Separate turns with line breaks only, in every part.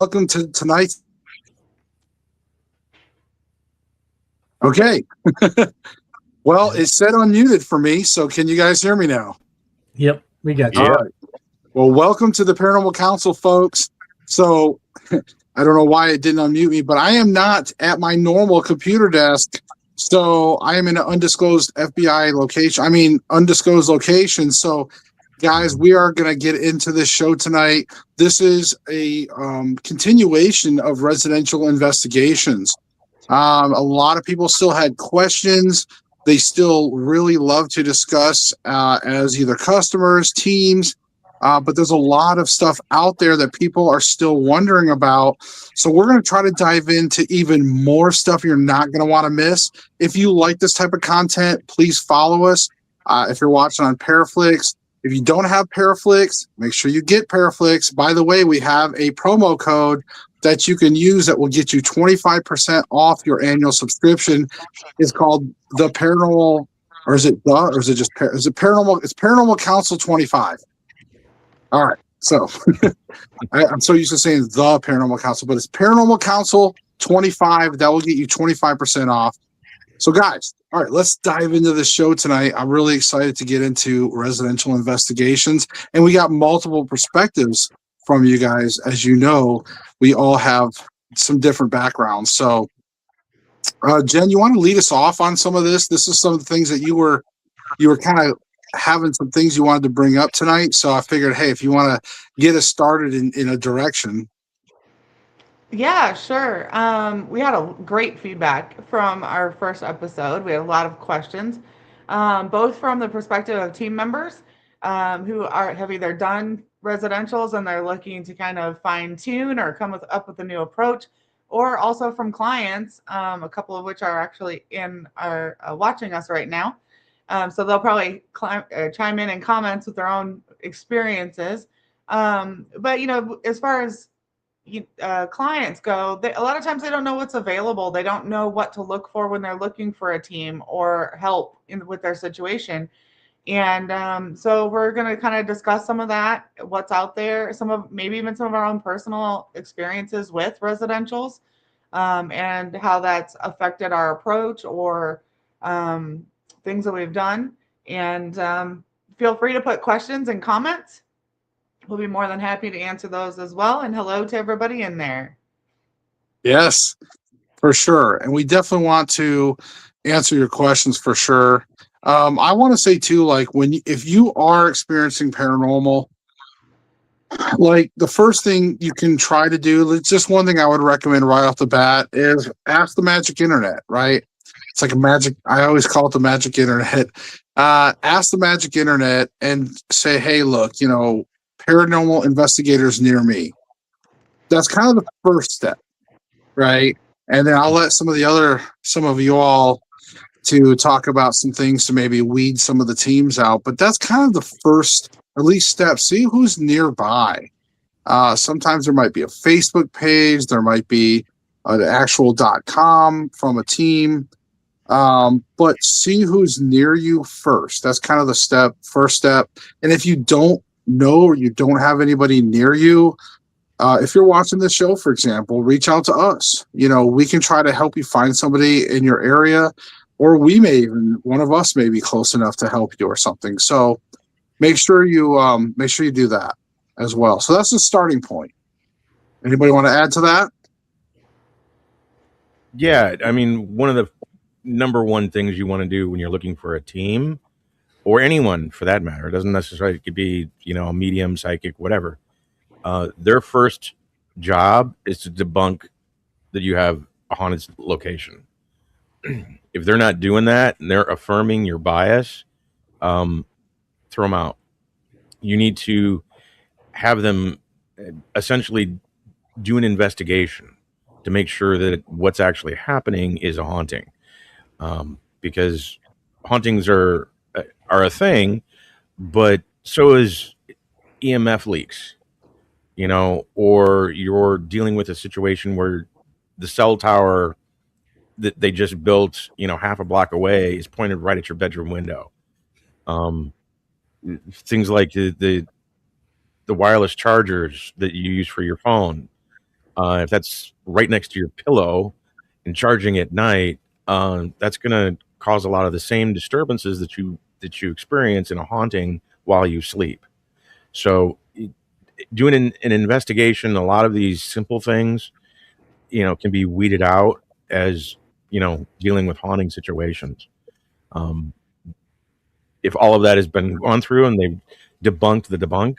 Welcome to tonight's. Okay. Well, it said unmuted for me, so can you guys hear me now?
Yep, we got you.
All right. Well, welcome to the Paranormal Council, folks. So I don't know why it didn't unmute me, but I am not at my normal computer desk. So I am in an undisclosed undisclosed location. So, guys, we are going to get into this show tonight. This is a continuation of residential investigations. A lot of people still had questions. They still really love to discuss as either customers, teams, but there's a lot of stuff out there that people are still wondering about. So we're going to try to dive into even more stuff you're not going to want to miss. If you like this type of content, please follow us. If you're watching on Paraflix, if you don't have Paraflix, make sure you get Paraflix. By the way, we have a promo code that you can use that will get you 25% off your annual subscription. It's called the Paranormal, or is it Paranormal? It's Paranormal Council 25. All right. So I'm so used to saying the Paranormal Council, but it's Paranormal Council 25. That will get you 25% off. So, guys, all right, let's dive into the show tonight. I'm really excited to get into residential investigations, and we got multiple perspectives from you guys. As you know, we all have some different backgrounds. So, Jen, you want to lead us off on some of this? This is some of the things that you were kind of having some things you wanted to bring up tonight. So I figured, hey, if you want to get us started in a direction.
Yeah, sure. We had a great feedback from our first episode. We had a lot of questions, both from the perspective of team members who have either done residentials and they're looking to kind of fine tune or come up with a new approach, or also from clients, a couple of which are actually watching us right now. So they'll probably chime in and comments with their own experiences. But as far as clients go, a lot of times they don't know what's available. They don't know what to look for when they're looking for a team or help with their situation. And so we're going to kind of discuss some of that, what's out there, maybe even some of our own personal experiences with residentials, and how that's affected our approach or things that we've done. And feel free to put questions and comments. We'll be more than happy to answer those as well. And hello to everybody in there.
Yes, for sure. And we definitely want to answer your questions for sure. I want to say too, like if you are experiencing paranormal, like the first thing you can try to do, it's just one thing I would recommend right off the bat is ask the magic internet, right? It's like I always call it the magic internet. Ask the magic internet and say, hey, look, paranormal investigators near me. That's kind of the first step, right? And then I'll let some of you all to talk about some things to maybe weed some of the teams out. But that's kind of the first, at least, step. See who's nearby. Sometimes there might be a Facebook page. There might be an actual .com from a team. But see who's near you first. That's kind of the first step. And if you don't know or you don't have anybody near you, if you're watching this show, for example, reach out to us. We can try to help you find somebody in your area, or one of us may be close enough to help you or something. So make sure you do that as well. So that's the starting point. Anybody want to add to that?
Yeah, I mean, one of the number one things you want to do when you're looking for a team, or anyone for that matter, it doesn't necessarily, it could be, a medium, psychic, whatever. Their first job is to debunk that you have a haunted location. If they're not doing that and they're affirming your bias, throw them out. You need to have them essentially do an investigation to make sure that what's actually happening is a haunting. Because hauntings are a thing, but so is EMF leaks, or you're dealing with a situation where the cell tower that they just built, half a block away is pointed right at your bedroom window. Things like the wireless chargers that you use for your phone, If that's right next to your pillow and charging at night, that's going to cause a lot of the same disturbances that you experience in a haunting while you sleep. So doing an investigation, a lot of these simple things, can be weeded out as, dealing with haunting situations. Um, if all of that has been gone through and they've debunked the debunk,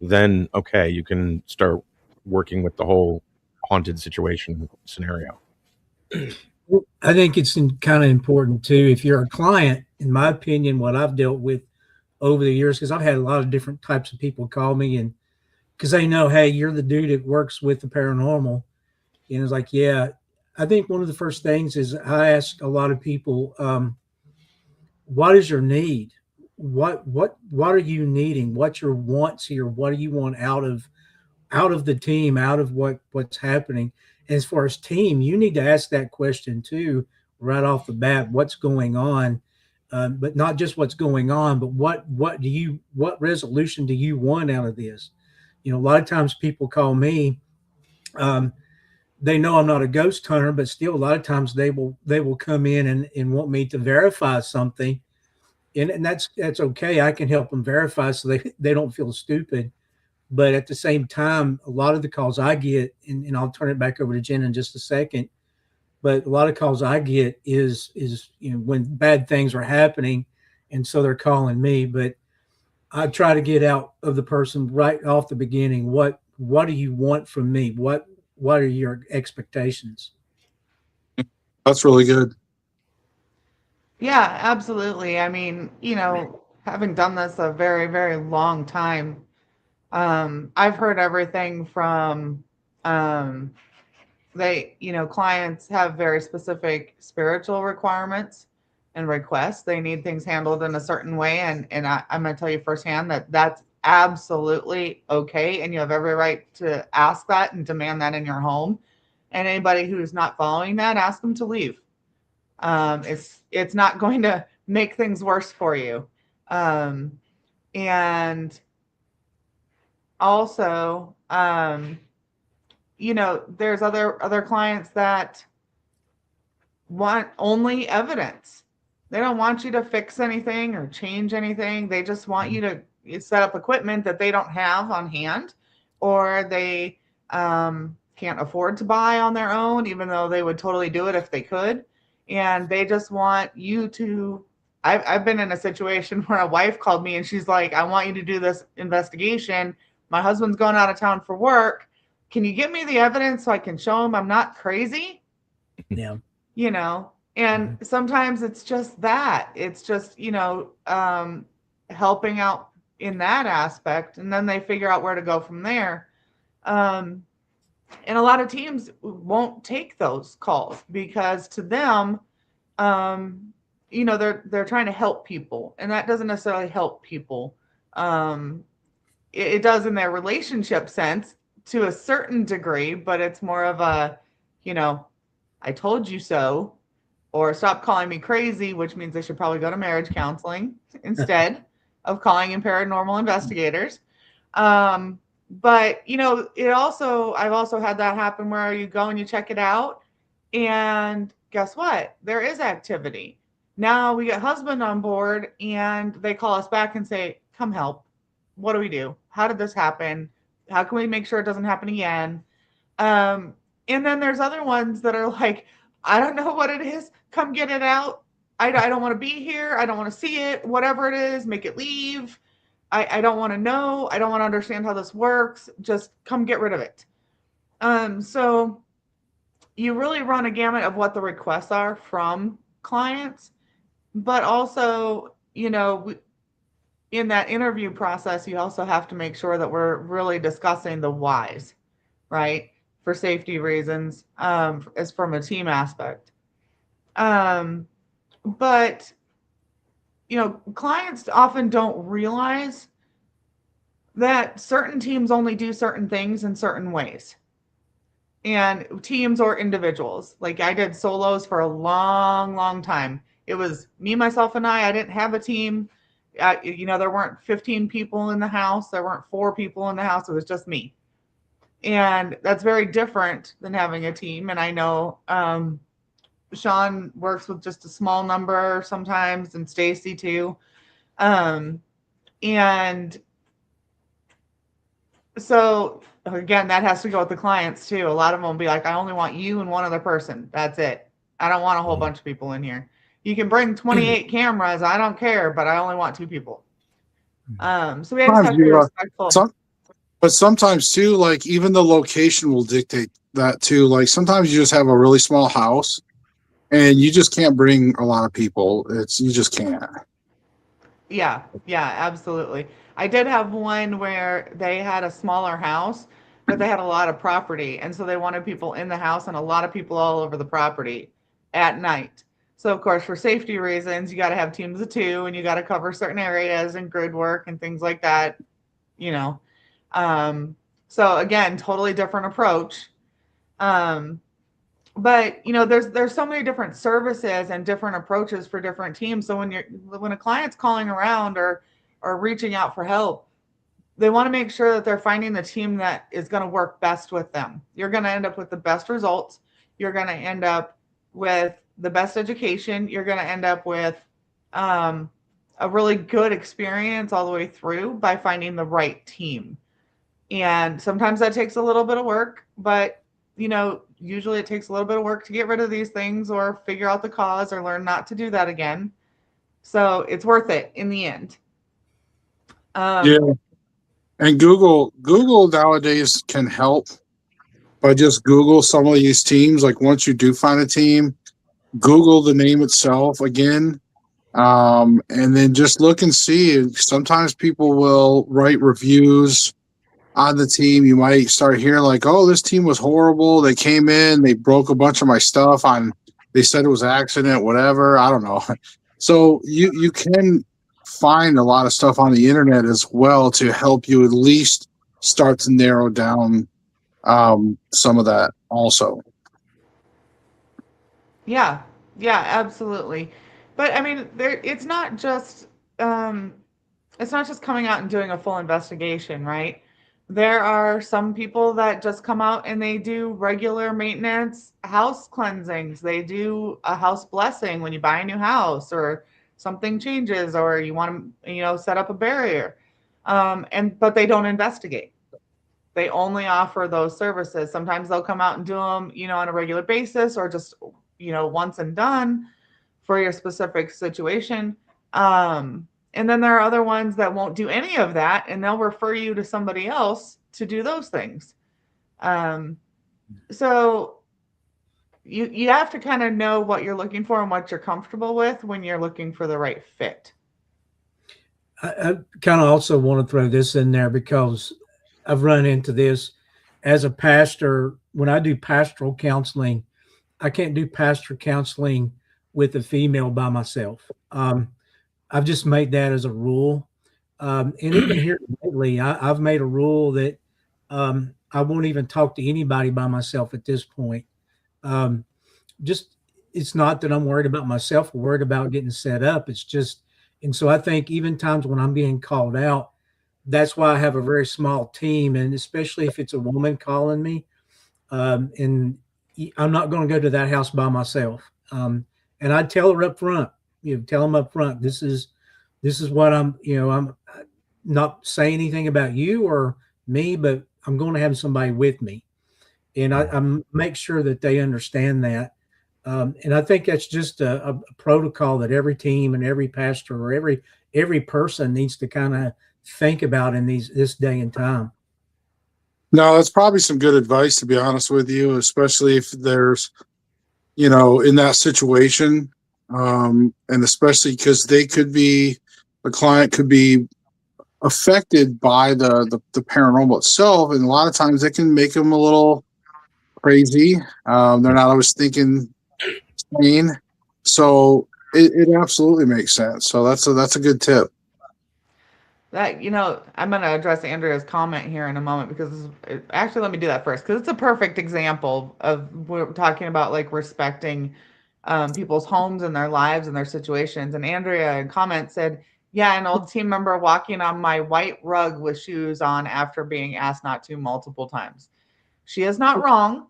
then okay, you can start working with the whole haunted situation scenario.
I think it's kind of important too. If you're a client, in my opinion, what I've dealt with over the years, because I've had a lot of different types of people call me, and because they know, hey, you're the dude that works with the paranormal, and it's like, yeah. I think one of the first things is I ask a lot of people, what is your need? What are you needing? What's your wants here? What do you want out of the team, out of what's happening? And as far as team, you need to ask that question too, right off the bat. What's going on? But not just what's going on, but what resolution do you want out of this? A lot of times people call me. They know I'm not a ghost hunter, but still, a lot of times they will come in and want me to verify something, and that's okay. I can help them verify so they don't feel stupid. But at the same time, a lot of the calls I get, and I'll turn it back over to Jen in just a second, but a lot of calls I get is when bad things are happening, and so they're calling me. But I try to get out of the person right off the beginning. What do you want from me? What are your expectations?
That's really good.
Yeah, absolutely. I mean, having done this a very, very long time, I've heard everything from clients have very specific spiritual requirements and requests. They need things handled in a certain way, and I'm going to tell you firsthand that that's absolutely okay, and you have every right to ask that and demand that in your home. And anybody who's not following that, ask them to leave. It's not going to make things worse for you. And also, there's other clients that want only evidence. They don't want you to fix anything or change anything. They just want you to set up equipment that they don't have on hand, or they can't afford to buy on their own, even though they would totally do it if they could. And they just want you to. I've been in a situation where a wife called me and she's like, I want you to do this investigation. My husband's going out of town for work. Can you give me the evidence so I can show him I'm not crazy?
Yeah.
And sometimes it's just that. It's just, helping out in that aspect. And then they figure out where to go from there. And a lot of teams won't take those calls because to them, they're trying to help people. And that doesn't necessarily help people. It does in their relationship sense to a certain degree, but it's more of a, I told you so, or stop calling me crazy, which means they should probably go to marriage counseling instead of calling in paranormal investigators. But I've also had that happen where you go and you check it out, and guess what? There is activity. Now we get husband on board, and they call us back and say, "Come help. What do we do? How did this happen? How can we make sure it doesn't happen again?" And then there's other ones that are like, I don't know what it is. Come get it out. I don't want to be here. I don't want to see it. Whatever it is, make it leave. I don't want to know. I don't want to understand how this works. Just come get rid of it. So you really run a gamut of what the requests are from clients, but also, in that interview process, you also have to make sure that we're really discussing the whys, right? For safety reasons, as from a team aspect. But, clients often don't realize that certain teams only do certain things in certain ways. And teams or individuals. Like I did solos for a long, long time. It was me, myself, and I. I didn't have a team. There weren't 15 people in the house. There weren't 4 people in the house. It was just me. And that's very different than having a team. And I know Sean works with just a small number sometimes, and Stacy too. And so again, that has to go with the clients too. A lot of them will be like, I only want you and one other person. That's it. I don't want a whole bunch of people in here. You can bring 28 cameras. I don't care, but I only want 2 people. So we just have to be respectful.
But sometimes too, like even the location will dictate that too. Like sometimes you just have a really small house and you just can't bring a lot of people. You just can't.
Yeah, absolutely. I did have one where they had a smaller house, but they had a lot of property. And so they wanted people in the house and a lot of people all over the property at night. So, of course, for safety reasons, you got to have teams of 2 and you got to cover certain areas and grid work and things like that, you know. So, again, totally different approach. But you know, there's so many different services and different approaches for different teams. So when a client's calling around or reaching out for help, they want to make sure that they're finding the team that is going to work best with them. You're going to end up with the best results. You're going to end up with the best education. You're going to end up with a really good experience all the way through by finding the right team. And sometimes that takes a little bit of work, but you know, usually it takes a little bit of work to get rid of these things or figure out the cause or learn not to do that again. So it's worth it in the end.
Yeah. And Google nowadays can help by just Google some of these teams. Like once you do find a team, Google the name itself again. And then just look and see. Sometimes people will write reviews on the team. You might start hearing like, oh, this team was horrible. They came in, they broke a bunch of my stuff they said it was an accident, whatever. I don't know. So you can find a lot of stuff on the internet as well to help you at least start to narrow down some of that also.
Yeah, absolutely. But I mean, it's not just coming out and doing a full investigation, right? There are some people that just come out and they do regular maintenance house cleansings. They do a house blessing when you buy a new house or something changes or you want to, you know, set up a barrier. But they don't investigate. They only offer those services. Sometimes they'll come out and do them, you know, on a regular basis or just, you know, once and done for your specific situation. And then there are other ones that won't do any of that, and they'll refer you to somebody else to do those things. So you have to kind of know what you're looking for and what you're comfortable with when you're looking for the right fit.
I kind of also want to throw this in there because I've run into this as a pastor. When I do pastoral counseling, I can't do pastoral counseling with a female by myself. I've just made that as a rule. And even here lately, I've made a rule that I won't even talk to anybody by myself at this point. It's not that I'm worried about myself or worried about getting set up. It's just, and so I think even times when I'm being called out, that's why I have a very small team. And especially if it's a woman calling me, and I'm not going to go to that house by myself. And I'd tell her up front, tell them up front, this is what I'm not saying anything about you or me, but I'm going to have somebody with me. And I make sure that they understand that. And I think that's just a protocol that every team and every pastor or every person needs to kind of think about in this day and time.
No, that's probably some good advice, to be honest with you, especially if there's, in that situation. And especially because the client could be affected by the paranormal itself. And a lot of times it can make them a little crazy. They're not always thinking sane. So it absolutely makes sense. So that's a good tip.
That, I'm going to address Andrea's comment here in a moment because actually, let me do that first because it's a perfect example of we're talking about like respecting people's homes and their lives and their situations. And Andrea in comment said, yeah, an old team member walking on my white rug with shoes on after being asked not to multiple times. She is not wrong.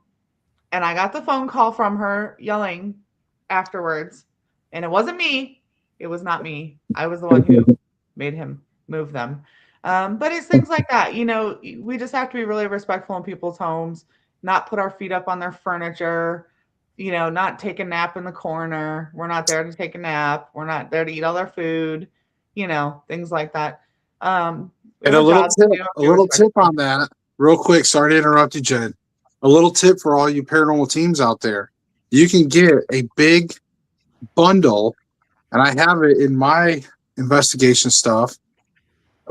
And I got the phone call from her yelling afterwards. And it wasn't me. It was not me. I was the one who made him move them. But it's things like that. You know, we just have to be really respectful in people's homes, not put our feet up on their furniture, you know, not take a nap in the corner. We're not there to take a nap. We're not there to eat all their food, you know, things like that. We
And
have
a little
job to
tip,
do,
a
be
little tip
respectful.
on that, real quick. Sorry to interrupt you, Jen. A little tip for all you paranormal teams out there: you can get a big bundle, and I have it in my investigation stuff.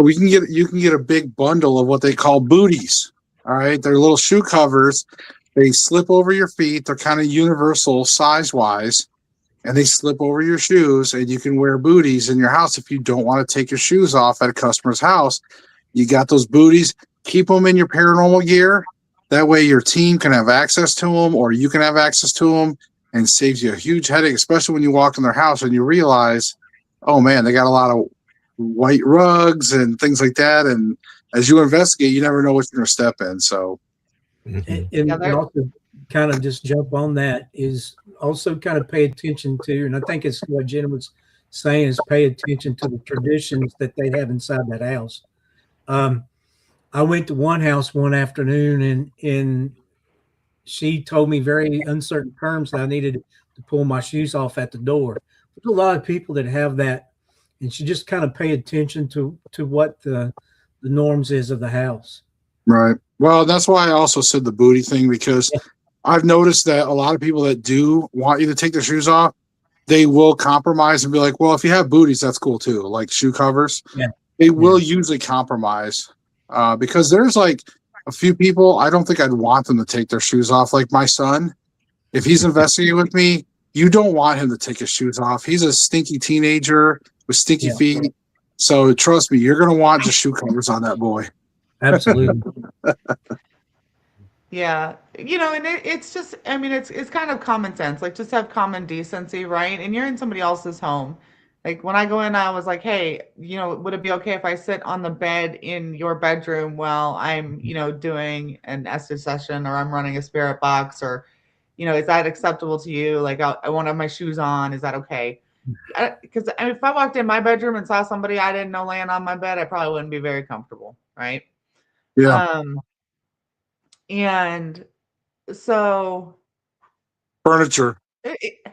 You can get a big bundle of what they call booties. All right, they're little shoe covers. They slip over your feet. They're kind of universal size wise, and they slip over your shoes. And you can wear booties in your house if you don't want to take your shoes off at a customer's house. You got those booties. Keep them in your paranormal gear. That way, your team can have access to them, or you can have access to them, and saves you a huge headache, especially when you walk in their house and you realize, oh man, they got a lot of white rugs and things like that. And as you investigate, you never know what you're going to step in. So,
And,
Yeah,
and
they're-
also kind of just jump on that is also kind of pay attention to, and I think it's what Jen was saying, is pay attention to the traditions that they have inside that house. I went to one house one afternoon and she told me very uncertain terms that I needed to pull my shoes off at the door. There's a lot of people that have that, and she just kind of pay attention to what the norms is of the house.
right. Well, that's why I also said the booty thing, because I've noticed that a lot of people that do want you to take their shoes off, they will compromise and be like, well, if you have booties, that's cool too, like shoe covers.
Yeah.
They will usually compromise because there's like a few people, I don't think I'd want them to take their shoes off. Like my son, if he's investigating with me, you don't want him to take his shoes off. He's a stinky teenager with stinky feet. So trust me, you're going to want the shoe covers on that boy.
Absolutely.
Yeah, you know, and it's just, I mean, it's kind of common sense. Like, just have common decency, right? And you're in somebody else's home. Like when I go in, I was like, hey, you know, would it be okay if I sit on the bed in your bedroom while I'm, you know, doing an Estes session, or I'm running a spirit box, or, you know, is that acceptable to you? Like, I won't have my shoes on. Is that okay? Because if I walked in my bedroom and saw somebody I didn't know laying on my bed, I probably wouldn't be very comfortable, right?
Yeah.
And so
Furniture.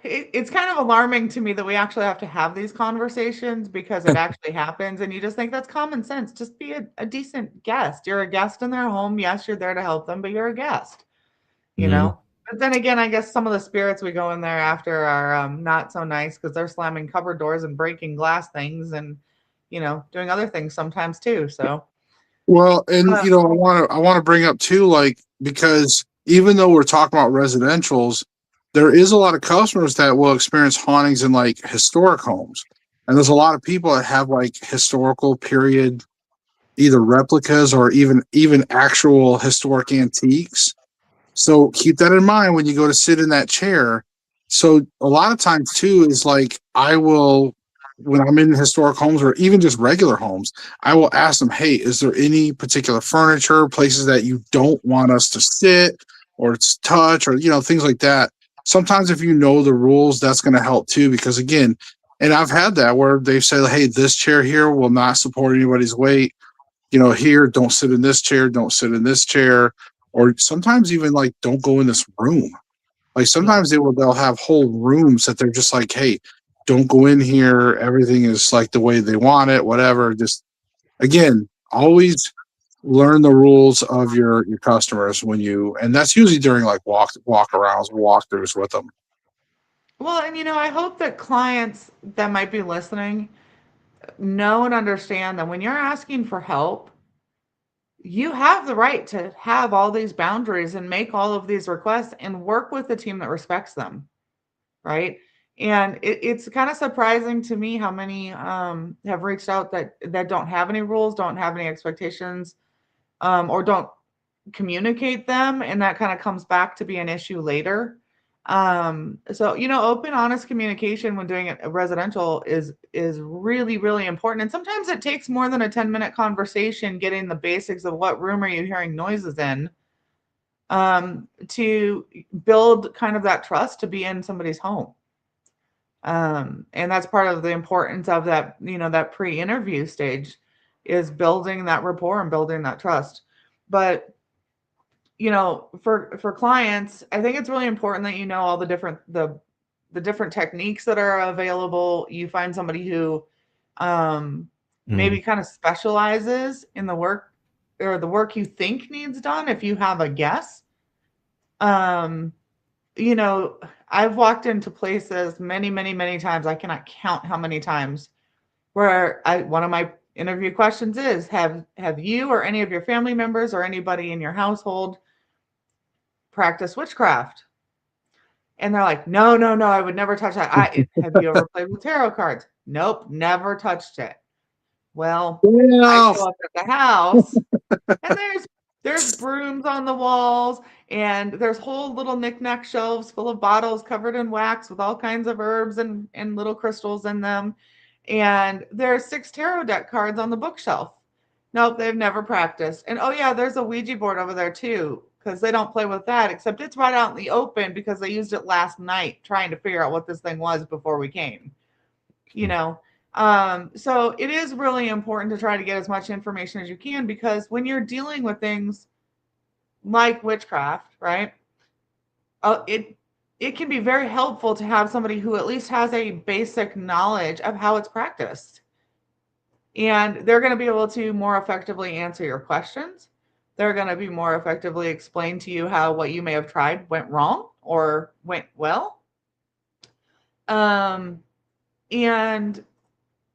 it's kind of alarming to me that we actually have to have these conversations, because it actually happens, and you just think that's common sense. Just be a decent guest. You're a guest in their home. Yes, you're there to help them, but you're a guest, you know? But then again, I guess some of the spirits we go in there after are not so nice, because they're slamming cupboard doors and breaking glass things and, you know, doing other things sometimes too. So,
Well, and you know, I want to bring up too, like, because even though we're talking about residentials, there is a lot of customers that will experience hauntings in like historic homes, and there's a lot of people that have like historical period, either replicas or even actual historic antiques. So keep that in mind when you go to sit in that chair. So a lot of times too is like when I'm in historic homes or even just regular homes, I will ask them, hey, is there any particular furniture, places that you don't want us to sit or touch, or, you know, things like that. Sometimes if you know the rules, that's going to help too, because again, and I've had that where they've said, hey, this chair here will not support anybody's weight. You know, here, don't sit in this chair, don't sit in this chair. Or sometimes even like, don't go in this room. Like sometimes they'll have whole rooms that they're just like, hey, don't go in here. Everything is like the way they want it, whatever. Just again, always learn the rules of your customers and that's usually during like walk arounds, walkthroughs with them.
well, and you know, I hope that clients that might be listening know and understand that when you're asking for help, you have the right to have all these boundaries and make all of these requests and work with a team that respects them, right? And it's kind of surprising to me how many have reached out that don't have any rules, don't have any expectations, or don't communicate them, and that kind of comes back to be an issue later. So you know, open, honest communication when doing a residential is really, really important. And sometimes it takes more than a 10-minute conversation getting the basics of what room are you hearing noises in, to build kind of that trust to be in somebody's home. And that's part of the importance of that, that pre-interview stage, is building that rapport and building that trust. But for clients, I think it's really important that you know all the different techniques that are available. You find somebody who maybe kind of specializes in the work, or the work you think needs done if you have a guess. I've walked into places many, many, many times. I cannot count how many times where one of my interview questions is, have you or any of your family members or anybody in your household practice witchcraft? And they're like, no, I would never touch that. Have you ever played with tarot cards? Nope, never touched it. Well, I show up at the house and there's brooms on the walls, and there's whole little knick-knack shelves full of bottles covered in wax with all kinds of herbs and little crystals in them. And there's 6 tarot deck cards on the bookshelf. Nope, they've never practiced. And oh yeah, there's a Ouija board over there too, because they don't play with that, except it's right out in the open because they used it last night trying to figure out what this thing was before we came. So it is really important to try to get as much information as you can, because when you're dealing with things like witchcraft, right? It can be very helpful to have somebody who at least has a basic knowledge of how it's practiced. And they're going to be able to more effectively answer your questions. They're going to be more effectively explain to you how what you may have tried went wrong or went well. And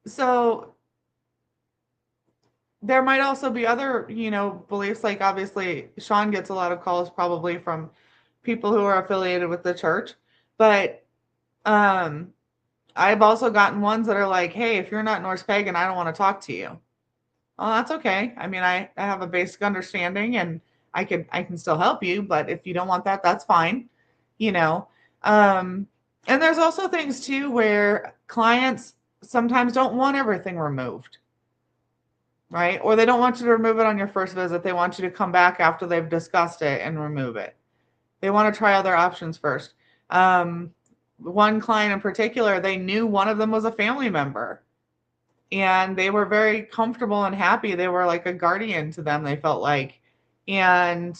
so there might also be other, beliefs. Like, obviously, Sean gets a lot of calls probably from people who are affiliated with the church. But I've also gotten ones that are like, hey, if you're not Norse pagan, I don't want to talk to you. Oh, that's okay. I mean, I have a basic understanding, and I can still help you. But if you don't want that, that's fine. And there's also things too where clients sometimes don't want everything removed, right? Or they don't want you to remove it on your first visit. They want you to come back after they've discussed it and remove it. They want to try other options first. One client in particular, they knew one of them was a family member, and they were very comfortable and happy. They were like a guardian to them, they felt like, and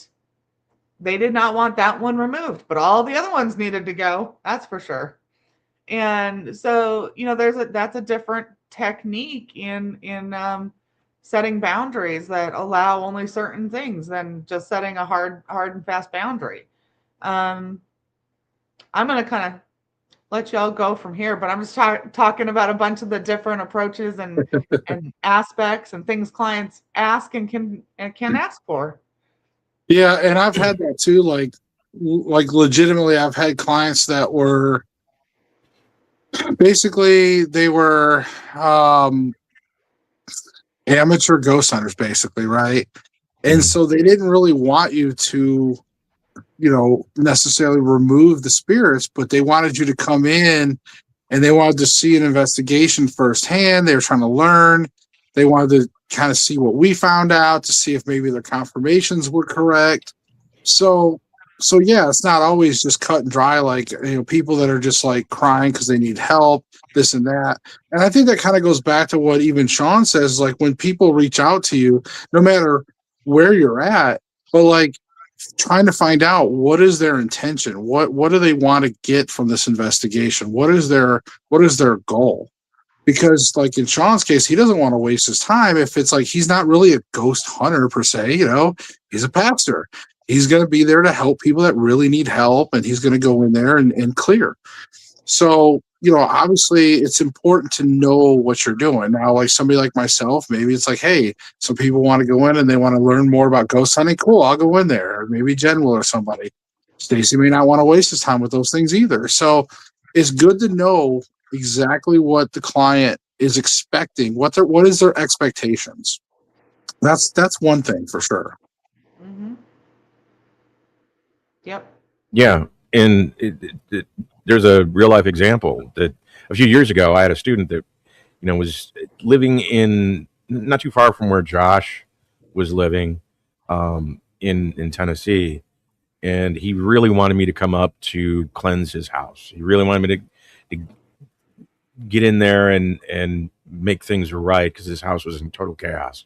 they did not want that one removed, but all the other ones needed to go. That's for sure. And so, that's a different technique in setting boundaries that allow only certain things than just setting a hard and fast boundary. I'm going to kind of let y'all go from here, but I'm just talking about a bunch of the different approaches and aspects and things clients ask and can ask for.
Yeah, and I've had that too. Like legitimately, I've had clients that were basically they were amateur ghost hunters, basically, right? And so they didn't really want you to, necessarily remove the spirits, but they wanted you to come in and they wanted to see an investigation firsthand. They were trying to learn. They wanted to kind of see what we found out, to see if maybe their confirmations were correct. So yeah, it's not always just cut and dry, like, people that are just like crying because they need help, this and that. And I think that kind of goes back to what even Sean says, like when people reach out to you, no matter where you're at, but like trying to find out what is their intention, what do they want to get from this investigation, what is their goal. Because like in Sean's case, he doesn't want to waste his time if it's like he's not really a ghost hunter per se. He's a pastor. He's going to be there to help people that really need help, and he's going to go in there and clear. So, obviously it's important to know what you're doing. Now, like somebody like myself, maybe it's like, hey, some people want to go in and they want to learn more about ghost hunting. Cool, I'll go in there. Or maybe Jen will, or somebody. Stacy may not want to waste his time with those things either. So it's good to know exactly what the client is expecting, what is their expectations. That's one thing for sure.
Mm-hmm. Yep.
Yeah, and there's a real life example that a few years ago I had a student that was living in not too far from where Josh was living in Tennessee, and he really wanted me to come up to cleanse his house. He really wanted me to get in there and make things right, because his house was in total chaos.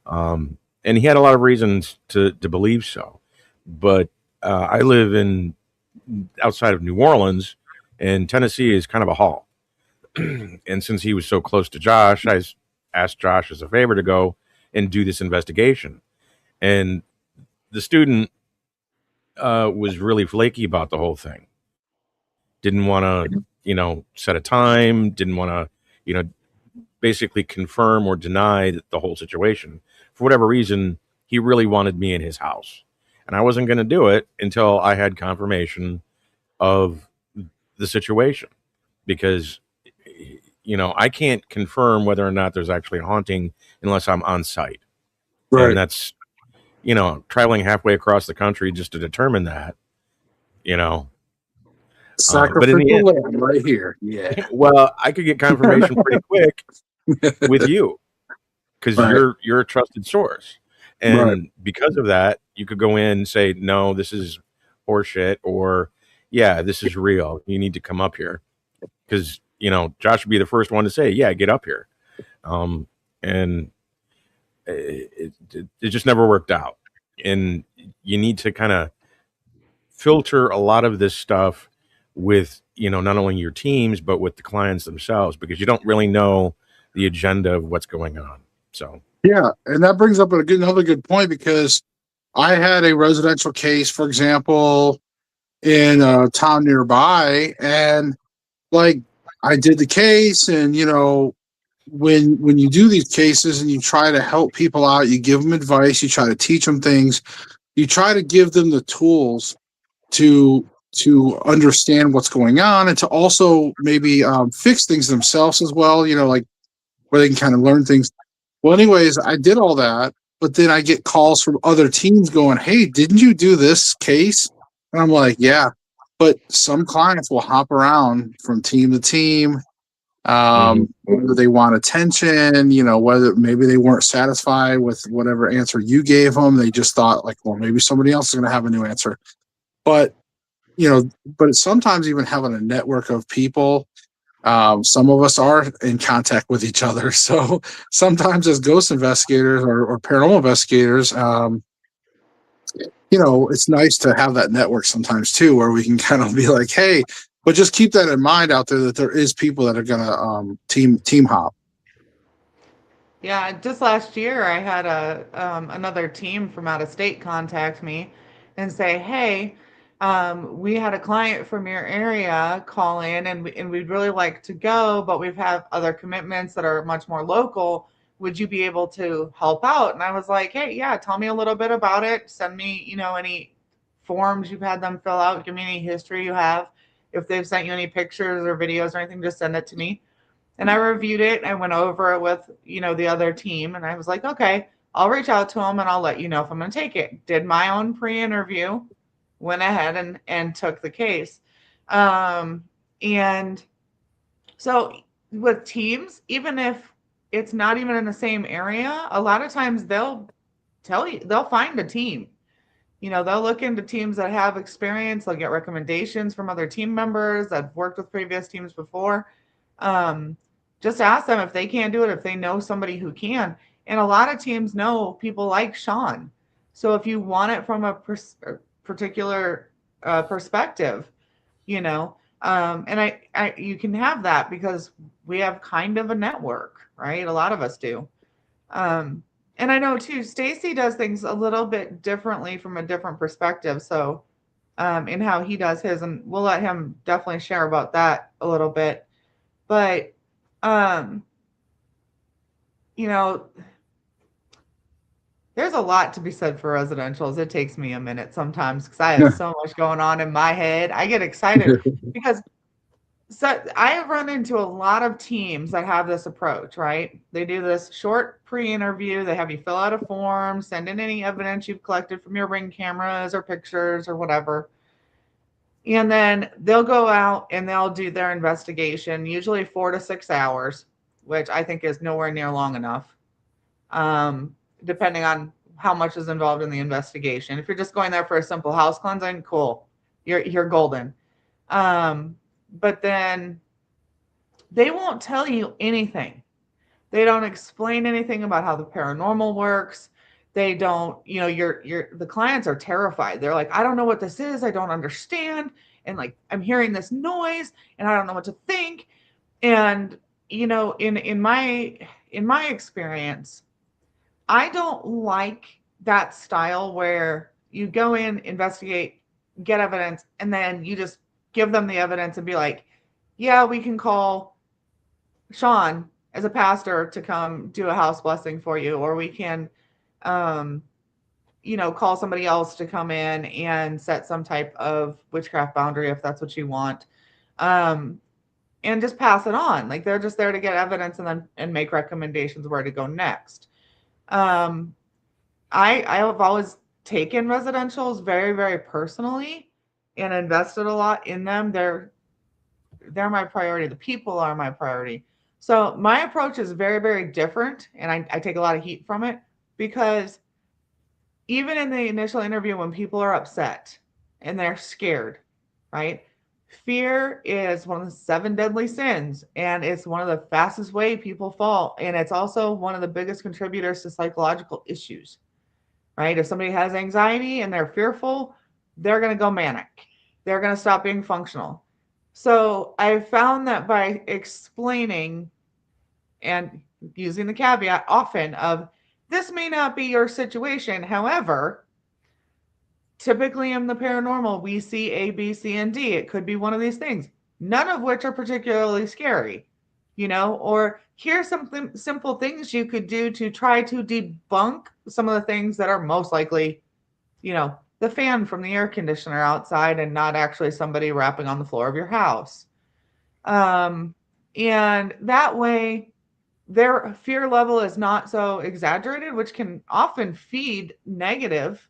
And he had a lot of reasons to believe so. But I live outside of New Orleans, and Tennessee is kind of a haul. And since he was so close to Josh, I asked Josh as a favor to go and do this investigation. And the student was really flaky about the whole thing. Didn't want to, set a time, didn't want to, basically confirm or deny the whole situation. For whatever reason, he really wanted me in his house. And I wasn't going to do it until I had confirmation of the situation, because I can't confirm whether or not there's actually a haunting unless I'm on site.
Right.
And that's, traveling halfway across the country just to determine that,
Sacrificial
but in the end,
lamb right here. Yeah.
well, I could get confirmation pretty quick with you, because
Right.
you're a trusted source. And
Right.
because of that, you could go in and say, no, this is horseshit, or yeah, this is real. You need to come up here. Because, Josh would be the first one to say, yeah, get up here. And it just never worked out. And you need to kind of filter a lot of this stuff with, not only your teams, but with the clients themselves, because you don't really know the agenda of what's going on. So,
Yeah. And that brings up another good point, because I had a residential case, for example, in a town nearby, and like I did the case, and when you do these cases and you try to help people out, you give them advice, you try to teach them things, you try to give them the tools to understand what's going on, and to also maybe fix things themselves as well, like where they can kind of learn things. Well, anyways, I did all that, but then I get calls from other teams going, hey, didn't you do this case? And I'm like, yeah. But some clients will hop around from team to team, whether they want attention, whether maybe they weren't satisfied with whatever answer you gave them. They just thought like, well, maybe somebody else is going to have a new answer. But, but sometimes even having a network of people, some of us are in contact with each other. So sometimes as ghost investigators or paranormal investigators, it's nice to have that network sometimes too, where we can kind of be like, hey, but just keep that in mind out there, that there is people that are going to team hop.
Yeah, just last year I had another team from out of state contact me and say, "Hey, we had a client from your area call in, and we'd really like to go, but we've had other commitments that are much more local. Would you be able to help out?" And I was like, "Hey, yeah, tell me a little bit about it. Send me, any forms you've had them fill out. Give me any history you have. If they've sent you any pictures or videos or anything, just send it to me." And I reviewed it. I went over it with, the other team, and I was like, okay, I'll reach out to them and I'll let you know if I'm going to take it. Did my own pre-interview, went ahead and took the case. And so with teams, even if it's not even in the same area, a lot of times they'll tell you, they'll find a team. They'll look into teams that have experience. They'll get recommendations from other team members that have worked with previous teams before. Just ask them if they can't do it, if they know somebody who can. And a lot of teams know people like Sean. So if you want it from a particular perspective, and you can have that, because we have kind of a network, right? A lot of us do. And I know too, Stacy does things a little bit differently from a different perspective. So in how he does his, and we'll let him definitely share about that a little bit. But, there's a lot to be said for residentials. It takes me a minute sometimes because I have so much going on in my head. I get excited because I have run into a lot of teams that have this approach, right? They do this short pre-interview. They have you fill out a form, send in any evidence you've collected from your Ring cameras or pictures or whatever. And then they'll go out and they'll do their investigation, usually 4 to 6 hours, which I think is nowhere near long enough, depending on how much is involved in the investigation. If you're just going there for a simple house cleansing, cool, you're golden. But then they won't tell you anything. They don't explain anything about how the paranormal works. They don't, the clients are terrified. They're like, I don't know what this is. I don't understand. And like, I'm hearing this noise and I don't know what to think. And, in my experience, I don't like that style where you go in, investigate, get evidence, and then you just give them the evidence and be like, yeah, we can call Sean as a pastor to come do a house blessing for you, or we can, call somebody else to come in and set some type of witchcraft boundary if that's what you want, and just pass it on. Like, they're just there to get evidence and make recommendations where to go next. I have always taken residentials very, very personally and invested a lot in them. They're my priority. The people are my priority. So my approach is very, very different, and I take a lot of heat from it, because even in the initial interview, when people are upset and they're scared, right? Fear is one of the 7 deadly sins, and it's one of the fastest way people fall. And it's also one of the biggest contributors to psychological issues, right? If somebody has anxiety and they're fearful, they're going to go manic. They're going to stop being functional. So I found that by explaining and using the caveat often of, this may not be your situation. However, typically in the paranormal, we see A, B, C, and D. It could be one of these things, none of which are particularly scary, or here's some simple things you could do to try to debunk some of the things that are most likely, the fan from the air conditioner outside and not actually somebody rapping on the floor of your house. And that way, their fear level is not so exaggerated, which can often feed negative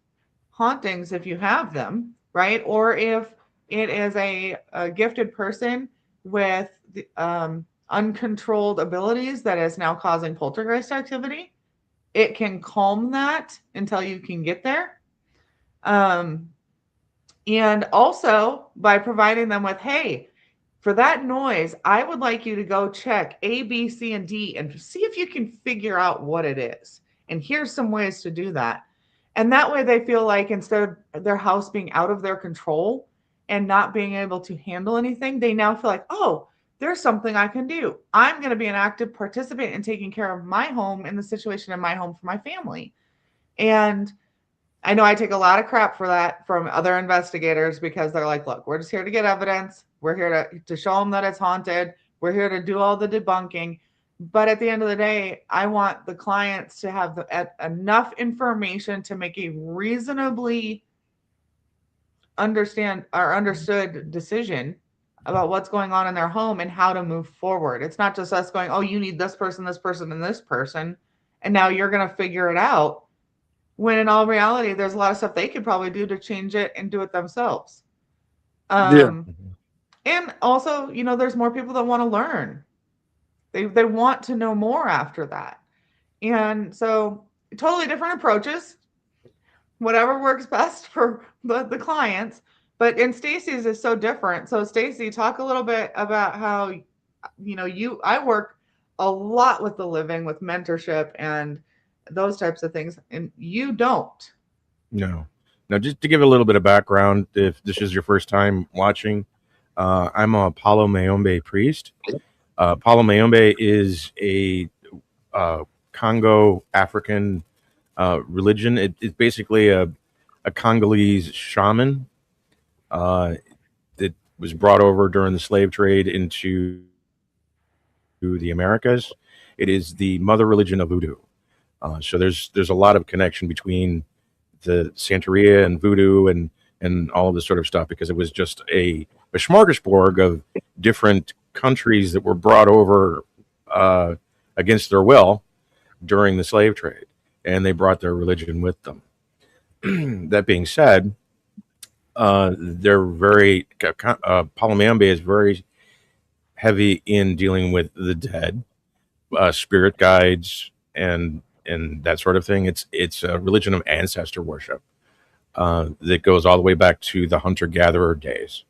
hauntings if you have them, right? Or if it is a gifted person with uncontrolled abilities that is now causing poltergeist activity, it can calm that until you can get there. And also by providing them with, hey, for that noise, I would like you to go check A, B, C, and D and see if you can figure out what it is. And here's some ways to do that. And that way they feel like, instead of their house being out of their control and not being able to handle anything, they now feel like, oh, there's something I can do. I'm going to be an active participant in taking care of my home and the situation in my home for my family. And I know I take a lot of crap for that from other investigators, because they're like, look, we're just here to get evidence. We're here to show them that it's haunted. We're here to do all the debunking. But at the end of the day, I want the clients to have enough information to make a reasonably understood decision about what's going on in their home and how to move forward. It's not just us going, oh, you need this person, and this person, and now you're going to figure it out. When in all reality, there's a lot of stuff they could probably do to change it and do it themselves. And also, there's more people that want to learn. They want to know more after that. And so totally different approaches, whatever works best for the clients. But in Stacy's is so different. So Stacy, talk a little bit about how, I work a lot with the living, with mentorship and those types of things, and you don't.
No, just to give a little bit of background, if this is your first time watching, I'm a Palo Mayombe priest. Palo Mayombe is a Congo African religion. It's basically a Congolese shaman that was brought over during the slave trade into the Americas. It is the mother religion of voodoo. So there's a lot of connection between the Santeria and voodoo and all of this sort of stuff, because it was just a smorgasbord of different countries that were brought over against their will during the slave trade, and they brought their religion with them. That being said, they're very Palo Mayombe is very heavy in dealing with the dead, spirit guides, and and that sort of thing. It's a religion of ancestor worship that goes all the way back to the hunter-gatherer days.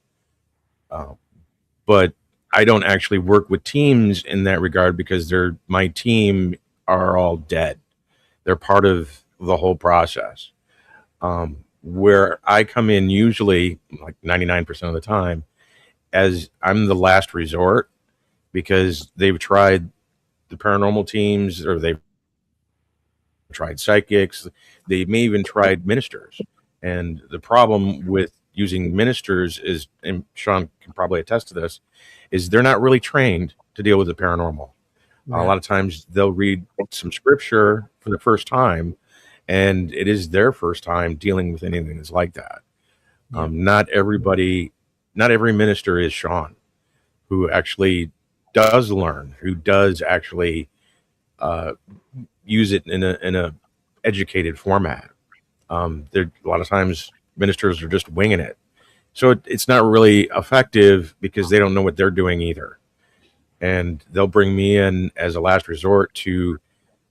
But I don't actually work with teams in that regard because my team are all dead. They're part of the whole process. Where I come in usually, like 99% of the time, as I'm the last resort, because they've tried the paranormal teams, or they've tried psychics, they may even tried ministers. And the problem with using ministers is, and Sean can probably attest to this, is they're not really trained to deal with the paranormal.
Right.
A lot of times they'll read some scripture for the first time, and it is their first time dealing with anything that's like that.
Yeah.
Not every minister is Sean, who actually does learn, who does actually use it in a educated format. A lot of times ministers are just winging it, so it's not really effective because they don't know what they're doing either, and they'll bring me in as a last resort to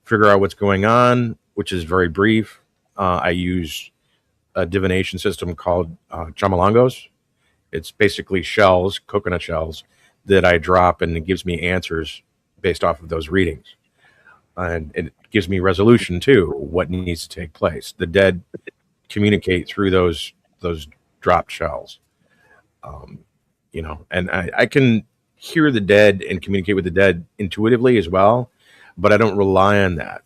figure out what's going on, which is very brief. I use a divination system called chamalongos. It's basically shells, coconut shells, that I drop, and it gives me answers based off of those readings. And it gives me resolution too, what needs to take place. The dead communicate through those dropped shells. And I can hear the dead and communicate with the dead intuitively as well, but I don't rely on that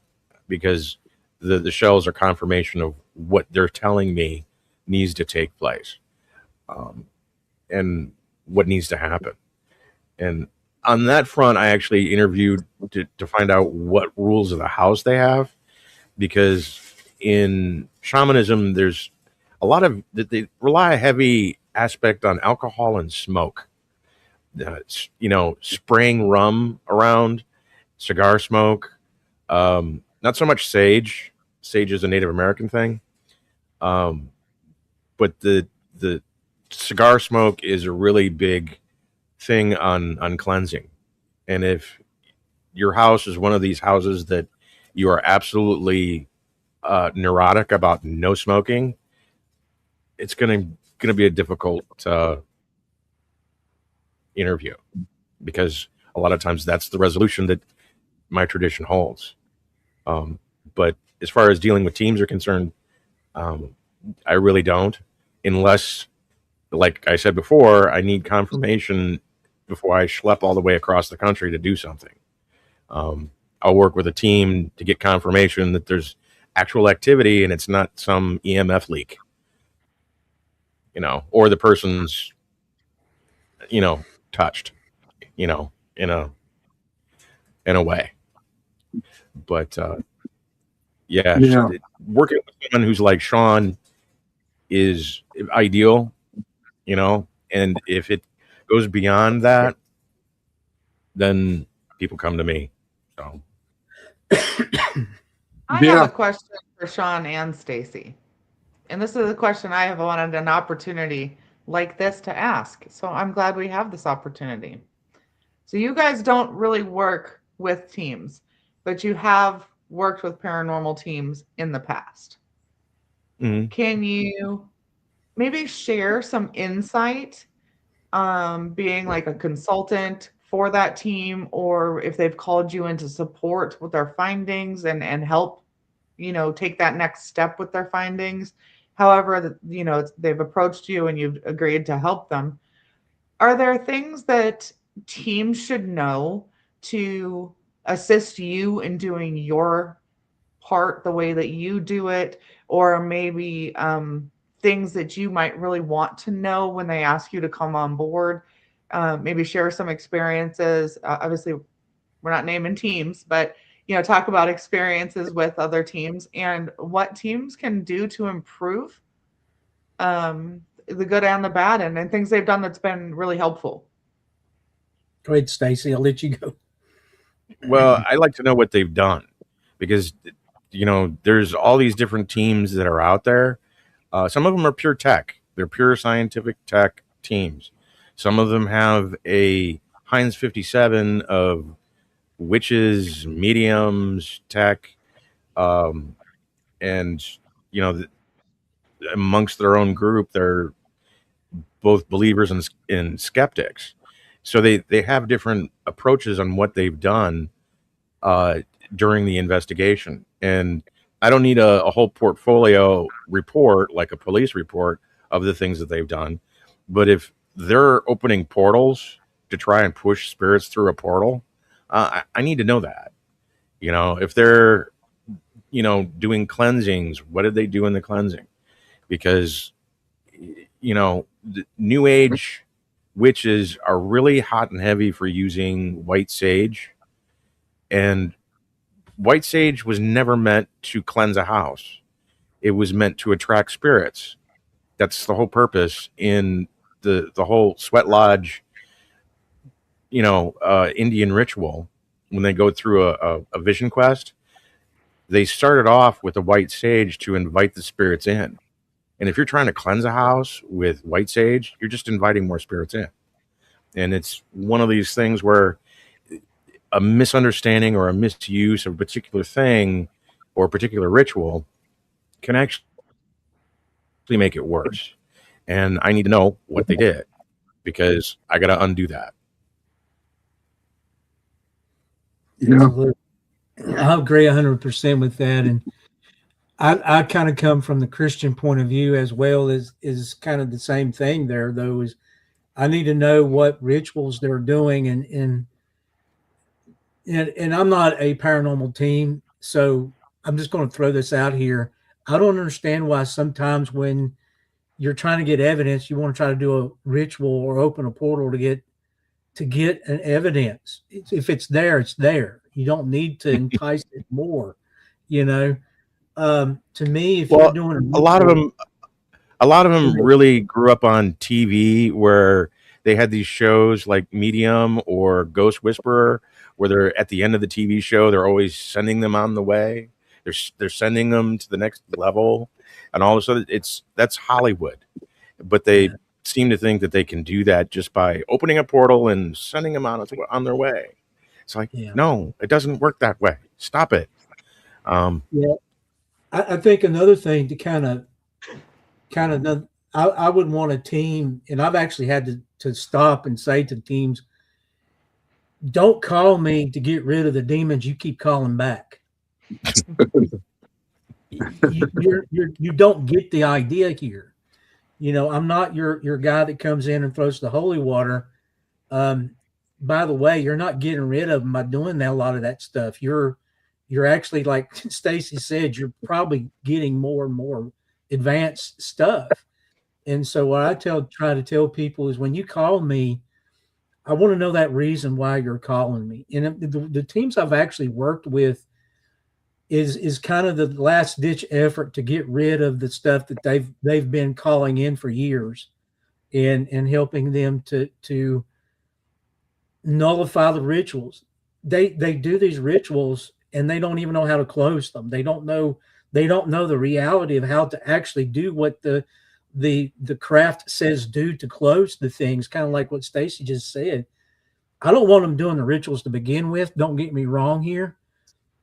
because the shells are confirmation of what they're telling me needs to take place, and what needs to happen. And on that front, I actually interviewed to find out what rules of the house they have, because in shamanism, there's a lot of they rely a heavy aspect on alcohol and smoke. Spraying rum around, cigar smoke. Not so much sage. Sage is a Native American thing, but the cigar smoke is a really big thing on cleansing. And if your house is one of these houses that you are absolutely neurotic about no smoking, it's gonna be a difficult interview, because a lot of times that's the resolution that my tradition holds. But as far as dealing with teams are concerned, I really don't, unless, like I said before, I need confirmation before I schlep all the way across the country to do something. I'll work with a team to get confirmation that there's actual activity and it's not some EMF leak, or the person's, touched, in a way. But
Yeah.
working with someone who's like Sean is ideal, and if it goes beyond that, then people come to me. So
I
Yeah.
have a question for Sean and Stacy. And this is a question I have wanted an opportunity like this to ask. So I'm glad we have this opportunity. So you guys don't really work with teams, but you have worked with paranormal teams in the past.
mhm.
Can you maybe share some insight, being like a consultant for that team, or if they've called you in to support with their findings and help, take that next step with their findings? However, they've approached you and you've agreed to help them. Are there things that teams should know to assist you in doing your part the way that you do it, or maybe things that you might really want to know when they ask you to come on board? Maybe share some experiences. Obviously, we're not naming teams, but talk about experiences with other teams and what teams can do to improve the good and the bad, and things they've done that's been really helpful.
Go ahead, Stacy. I'll let you go.
Well, I like to know what they've done, because there's all these different teams that are out there. Some of them are pure tech. They're pure scientific tech teams. Some of them have a Heinz 57 of witches, mediums, tech. And you know, amongst their own group, they're both believers and skeptics. So they have different approaches on what they've done during the investigation. And I don't need a whole portfolio report like a police report of the things that they've done. But if they're opening portals to try and push spirits through a portal, I need to know that. You know, if they're, you know, doing cleansings, what did they do in the cleansing? Because, you know, the New Age witches are really hot and heavy for using white sage. And white sage was never meant to cleanse a house. It was meant to attract spirits. That's the whole purpose in the whole sweat lodge, you know, Indian ritual. When they go through a vision quest, they started off with a white sage to invite the spirits in. And if you're trying to cleanse a house with white sage, you're just inviting more spirits in. And it's one of these things where a misunderstanding or a misuse of a particular thing or a particular ritual can actually make it worse. And I need to know what they did because I got to undo that.
Yeah.
I agree 100% with that. And I kind of come from the Christian point of view as well as is kind of the same thing there, though, is I need to know what rituals they're doing. And I'm not a paranormal team, so I'm just going to throw this out here. I don't understand why sometimes when you're trying to get evidence, you want to try to do a ritual or open a portal to get an evidence. If it's there, it's there. You don't need to entice it more, you know. To me, if you're doing
a lot of them really grew up on TV where they had these shows like Medium or Ghost Whisperer, where they're at the end of the TV show, they're always sending them on the way. They're sending them to the next level, and all of a sudden that's Hollywood. But they seem to think that they can do that just by opening a portal and sending them on their way. It's like, no, it doesn't work that way. Stop it.
I think another thing to kind of, I would want a team, and I've actually had to stop and say to teams, don't call me to get rid of the demons you keep calling back. You don't get the idea here. You know, I'm not your guy that comes in and throws the holy water. By the way, you're not getting rid of them by doing a lot of that stuff. You're actually, like Stacy said, you're probably getting more and more advanced stuff. And so what I try to tell people is when you call me, I want to know that reason why you're calling me. And the teams I've actually worked with is kind of the last ditch effort to get rid of the stuff that they've been calling in for years and helping them to nullify the rituals. They do these rituals and they don't even know how to close them. They don't know the reality of how to actually do what the craft says do to close the things, kind of like what Stacy just said. I don't want them doing the rituals to begin with. Don't get me wrong here.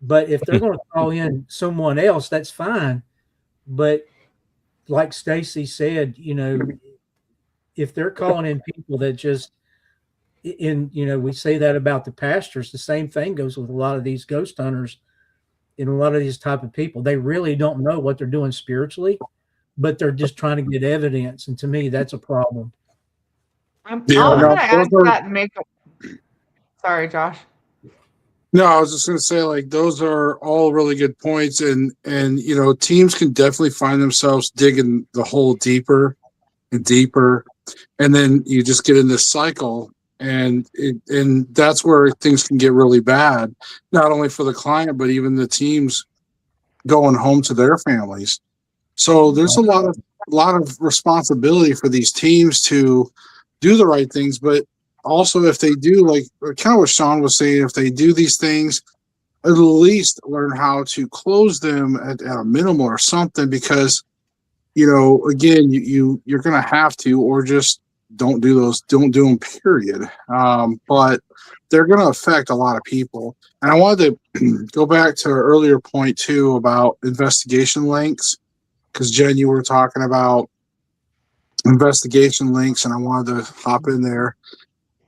But if they're going to call in someone else, that's fine. But like Stacy said, you know, if they're calling in people that just we say that about the pastors, the same thing goes with a lot of these ghost hunters and a lot of these type of people. They really don't know what they're doing spiritually, but they're just trying to get evidence. And to me, that's a problem.
I'm going to add to that and make sorry, Josh.
No, I was just going to say, like, those are all really good points. And, you know, teams can definitely find themselves digging the hole deeper and deeper. And then you just get in this cycle. And that's where things can get really bad, not only for the client, but even the teams going home to their families. So there's a lot of responsibility for these teams to do the right things, but also if they do, like kind of what Sean was saying, if they do these things, at least learn how to close them at a minimum or something, because, you know, again, you're going to have to, or just don't do them, period. But they're going to affect a lot of people. And I wanted to go back to our earlier point too about investigation links, because Jen, you were talking about investigation links, and I wanted to hop in there.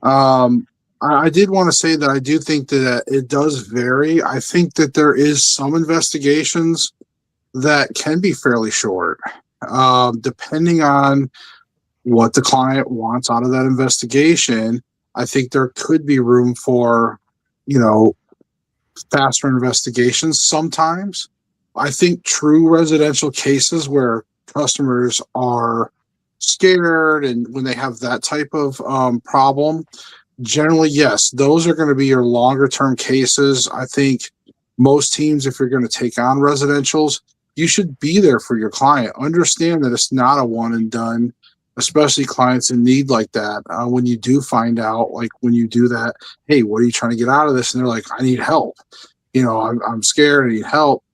I did want to say that I do think that it does vary. I think that there is some investigations that can be fairly short, depending on what the client wants out of that investigation. I think there could be room for, faster investigations sometimes. I think true residential cases where customers are scared and when they have that type of problem, generally, yes, those are going to be your longer term cases. I think most teams, if you're going to take on residentials, you should be there for your client. Understand that it's not a one and done, especially clients in need like that. When you do find out, like when you do that, hey, what are you trying to get out of this? And they're like, I need help. I'm scared, I need help.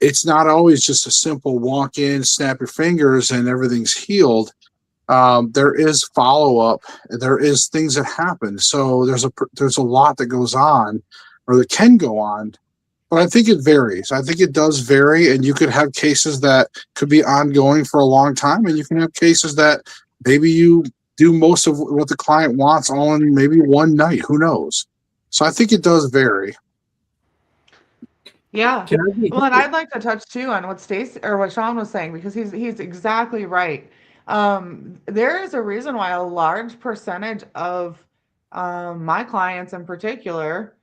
It's not always just a simple walk in, snap your fingers, and everything's healed. There is follow up. There is things that happen. So there's a lot that goes on, or that can go on. But I think it varies. I think it does vary, and you could have cases that could be ongoing for a long time, and you can have cases that maybe you do most of what the client wants all in maybe one night. Who knows? So I think it does vary.
Yeah. Well, and I'd like to touch too on what Stacey or what Sean was saying, because he's exactly right. There is a reason why a large percentage of my clients in particular,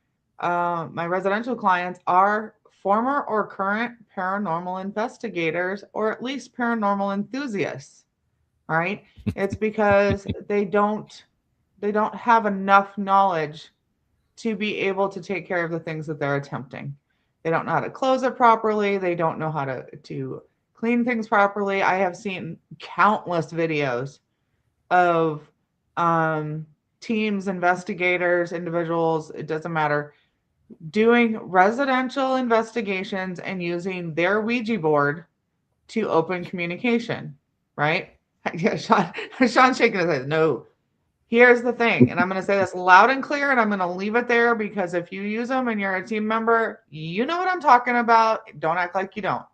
my residential clients, are former or current paranormal investigators, or at least paranormal enthusiasts, right? It's because they don't have enough knowledge to be able to take care of the things that they're attempting. They don't know how to close it properly. They don't know how to clean things properly. I have seen countless videos of teams, investigators, individuals, it doesn't matter, doing residential investigations and using their Ouija board to open communication, right? Yeah, Sean's shaking his head. No. Here's the thing, and I'm going to say this loud and clear, and I'm going to leave it there, because if you use them and you're a team member, you know what I'm talking about. Don't act like you don't.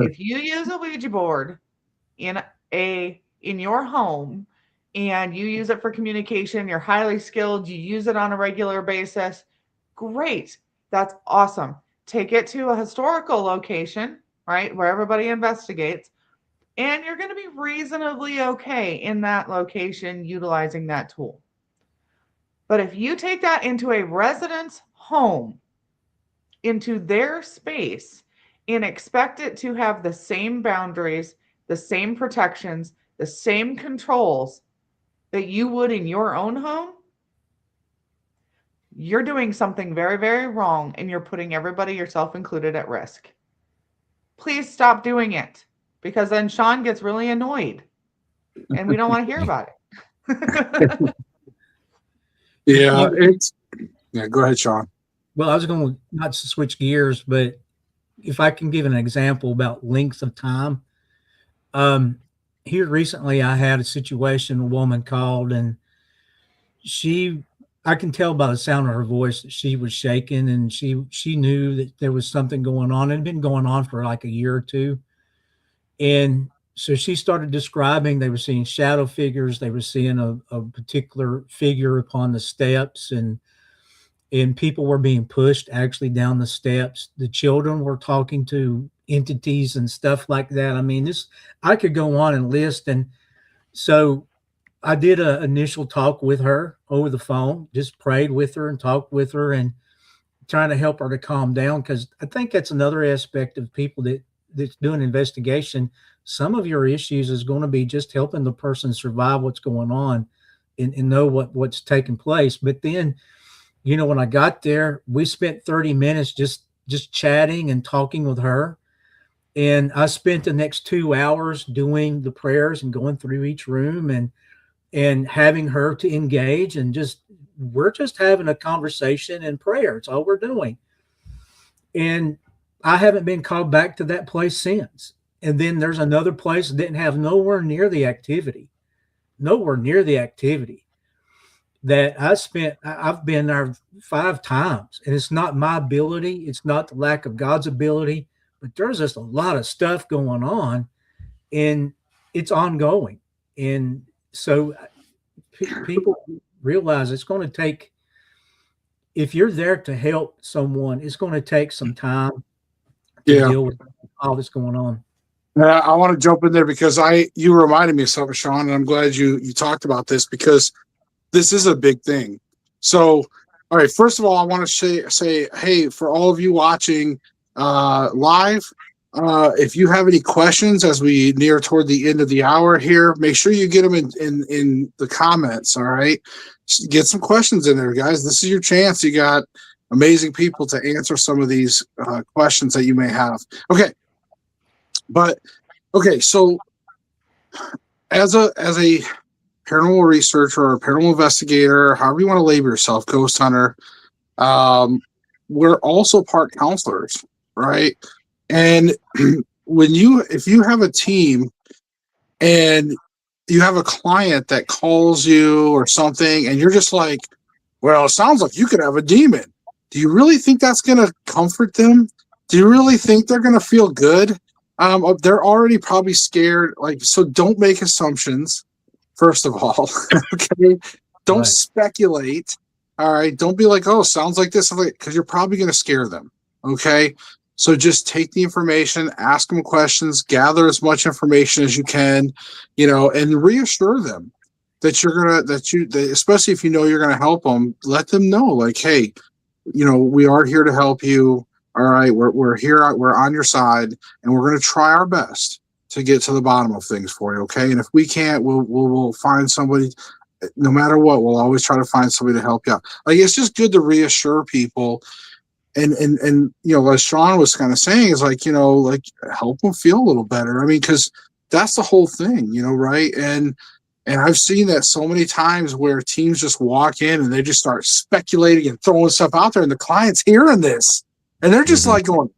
If you use a Ouija board in your home and you use it for communication, you're highly skilled, you use it on a regular basis, great. That's awesome. Take it to a historical location, right, where everybody investigates. And you're going to be reasonably okay in that location utilizing that tool. But if you take that into a resident's home, into their space, and expect it to have the same boundaries, the same protections, the same controls that you would in your own home, you're doing something very, very wrong, and you're putting everybody, yourself included, at risk. Please stop doing it. Because then Sean gets really annoyed, and we don't want to hear about it.
Yeah, go ahead, Sean.
Well, I was going to not to switch gears, but if I can give an example about length of time. Here recently, I had a situation, a woman called, and I can tell by the sound of her voice that she was shaking, and she knew that there was something going on. It had been going on for like a year or two. And so she started describing, they were seeing shadow figures. They were seeing a particular figure upon the steps, and people were being pushed actually down the steps. The children were talking to entities and stuff like that. I mean, I could go on and list. And so I did an initial talk with her over the phone, just prayed with her and talked with her and trying to help her to calm down. Because I think that's another aspect of people that's doing investigation. Some of your issues is going to be just helping the person survive what's going on and know what's taking place. But then, when I got there, we spent 30 minutes just chatting and talking with her. And I spent the next 2 hours doing the prayers and going through each room and having her to engage, and we're just having a conversation and prayer. It's all we're doing. And I haven't been called back to that place since. And then there's another place that didn't have nowhere near the activity. that I've been there 5 times, and it's not my ability. It's not the lack of God's ability, but there's just a lot of stuff going on, and it's ongoing. And so people realize it's going to take, if you're there to help someone, it's going to take some time to deal with all that's going on.
I want to jump in there because you reminded me of something, Sean, and I'm glad you talked about this because this is a big thing. So, all right, first of all, I want to say, hey, for all of you watching live, if you have any questions as we near toward the end of the hour here, make sure you get them in the comments. All right, get some questions in there, guys. This is your chance. You got amazing people to answer some of these questions that you may have. Okay. But okay, so as a paranormal researcher or paranormal investigator, however you want to label yourself, ghost hunter, we're also part counselors, right? And if you have a team and you have a client that calls you or something, and you're just like, well, it sounds like you could have a demon. Do you really think that's going to comfort them? Do you really think they're going to feel good? They're already probably scared. So don't make assumptions, first of all. Okay. Don't speculate. All right. Don't be like, oh, sounds like this, because you're probably going to scare them. Okay. So just take the information, ask them questions, gather as much information as you can, and reassure them that especially if you're going to help them, let them know, like, hey, we are here to help you. All right, we're here, we're on your side, and we're going to try our best to get to the bottom of things for you, okay? And if we can't, we'll find somebody. No matter what, we'll always try to find somebody to help you out. It's just good to reassure people, and as Sean was kind of saying, is help them feel a little better. I mean, because that's the whole thing, right? And I've seen that so many times where teams just walk in and they just start speculating and throwing stuff out there, and the client's hearing this. And they're just like going,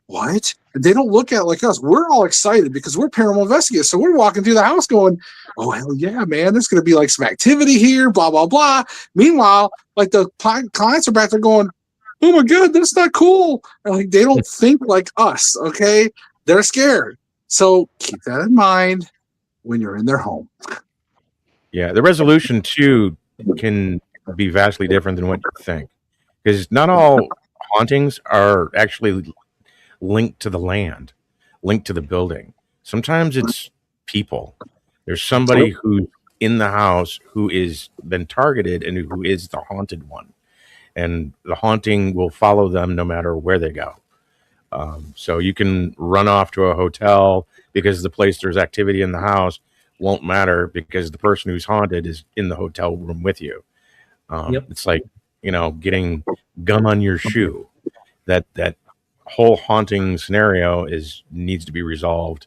what? And they don't look at it like us. We're all excited because we're paranormal investigators. So we're walking through the house going, oh, hell yeah, man. There's going to be some activity here, blah, blah, blah. Meanwhile, the clients are back there going, oh my God, that's not cool. And they don't think like us, okay? They're scared. So keep that in mind when you're in their home.
Yeah, the resolution too can be vastly different than what you think. Because not all hauntings are actually linked to the land, linked to the building. Sometimes it's people. There's somebody who's in the house who is been targeted and who is the haunted one. And the haunting will follow them no matter where they go. So you can run off to a hotel because the place there's activity in the house won't matter because the person who's haunted is in the hotel room with you. It's like, getting gum on your shoe. That whole haunting scenario needs to be resolved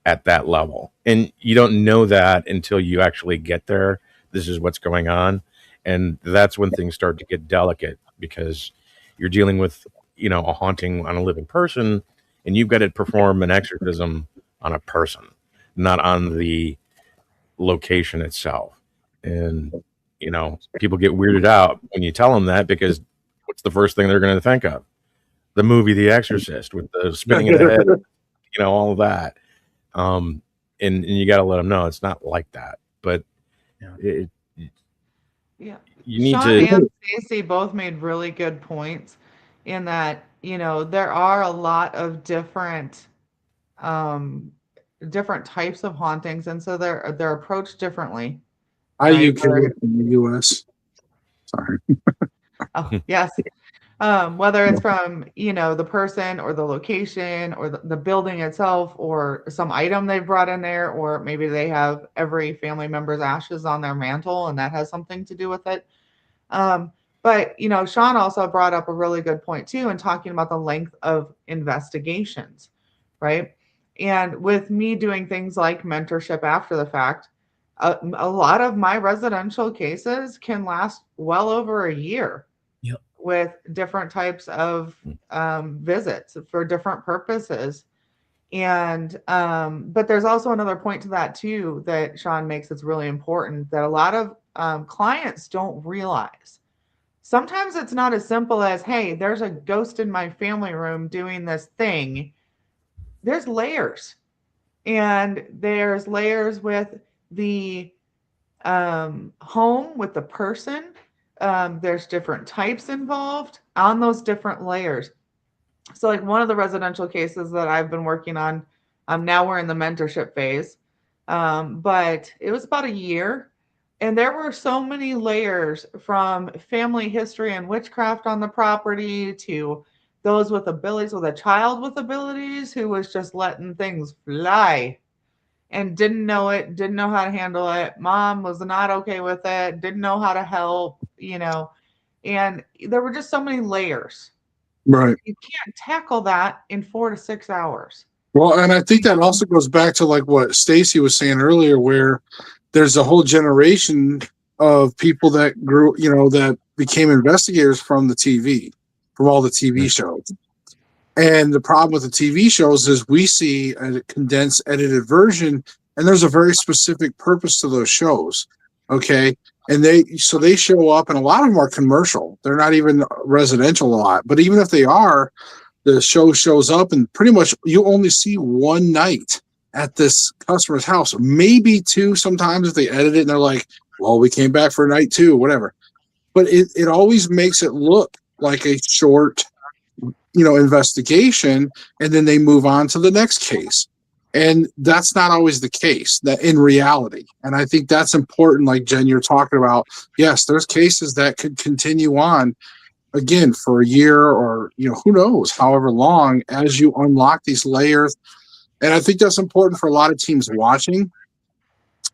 at that level. And you don't know that until you actually get there. This is what's going on. And that's when things start to get delicate because you're dealing with, a haunting on a living person, and you've got to perform an exorcism on a person, not on the location itself. And, people get weirded out when you tell them that because what's the first thing they're going to think of? The movie The Exorcist with the spinning of the head, all of that. And you got to let them know it's not like that. But you need
Sean
to.
and Stacy both made really good points in that, there are a lot of different types of hauntings, and so they're approached differently.
You can in the U.S. Sorry.
Oh, yes. Whether it's from, the person or the location or the building itself or some item they've brought in there, or maybe they have every family member's ashes on their mantle and that has something to do with it. But, Sean also brought up a really good point too in talking about the length of investigations, right? And with me doing things like mentorship after the fact, a lot of my residential cases can last well over a year. With different types of visits for different purposes. And but there's also another point to that too that Sean makes that's really important, that a lot of clients don't realize. Sometimes it's not as simple as, hey, there's a ghost in my family room doing this thing. There's layers. And there's layers with the home, with the person. There's different types involved on those different layers. So like one of the residential cases that I've been working on, now we're in the mentorship phase, but it was about a year, and there were so many layers from family history and witchcraft on the property to those with abilities, with a child with abilities who was just letting things fly and didn't know it, didn't know how to handle it. Mom was not okay with it, didn't know how to help, and there were just so many layers.
Right.
You can't tackle that in 4 to 6 hours.
Well, and I think that also goes back to like what Stacy was saying earlier, where there's a whole generation of people that grew, that became investigators from the TV, from all the TV shows. And the problem with the TV shows is we see a condensed, edited version, and there's a very specific purpose to those shows. Okay. And they show up, and a lot of them are commercial. They're not even residential a lot. But even if they are, the show shows up, and pretty much you only see one night at this customer's house, maybe two sometimes if they edit it and they're like, well, we came back for night 2, whatever. But it always makes it look like a short, investigation, and then they move on to the next case. And that's not always the case, that in reality. And I think that's important. Like Jen, you're talking about, yes, there's cases that could continue on again for a year or, who knows, however long, as you unlock these layers. And I think that's important for a lot of teams watching,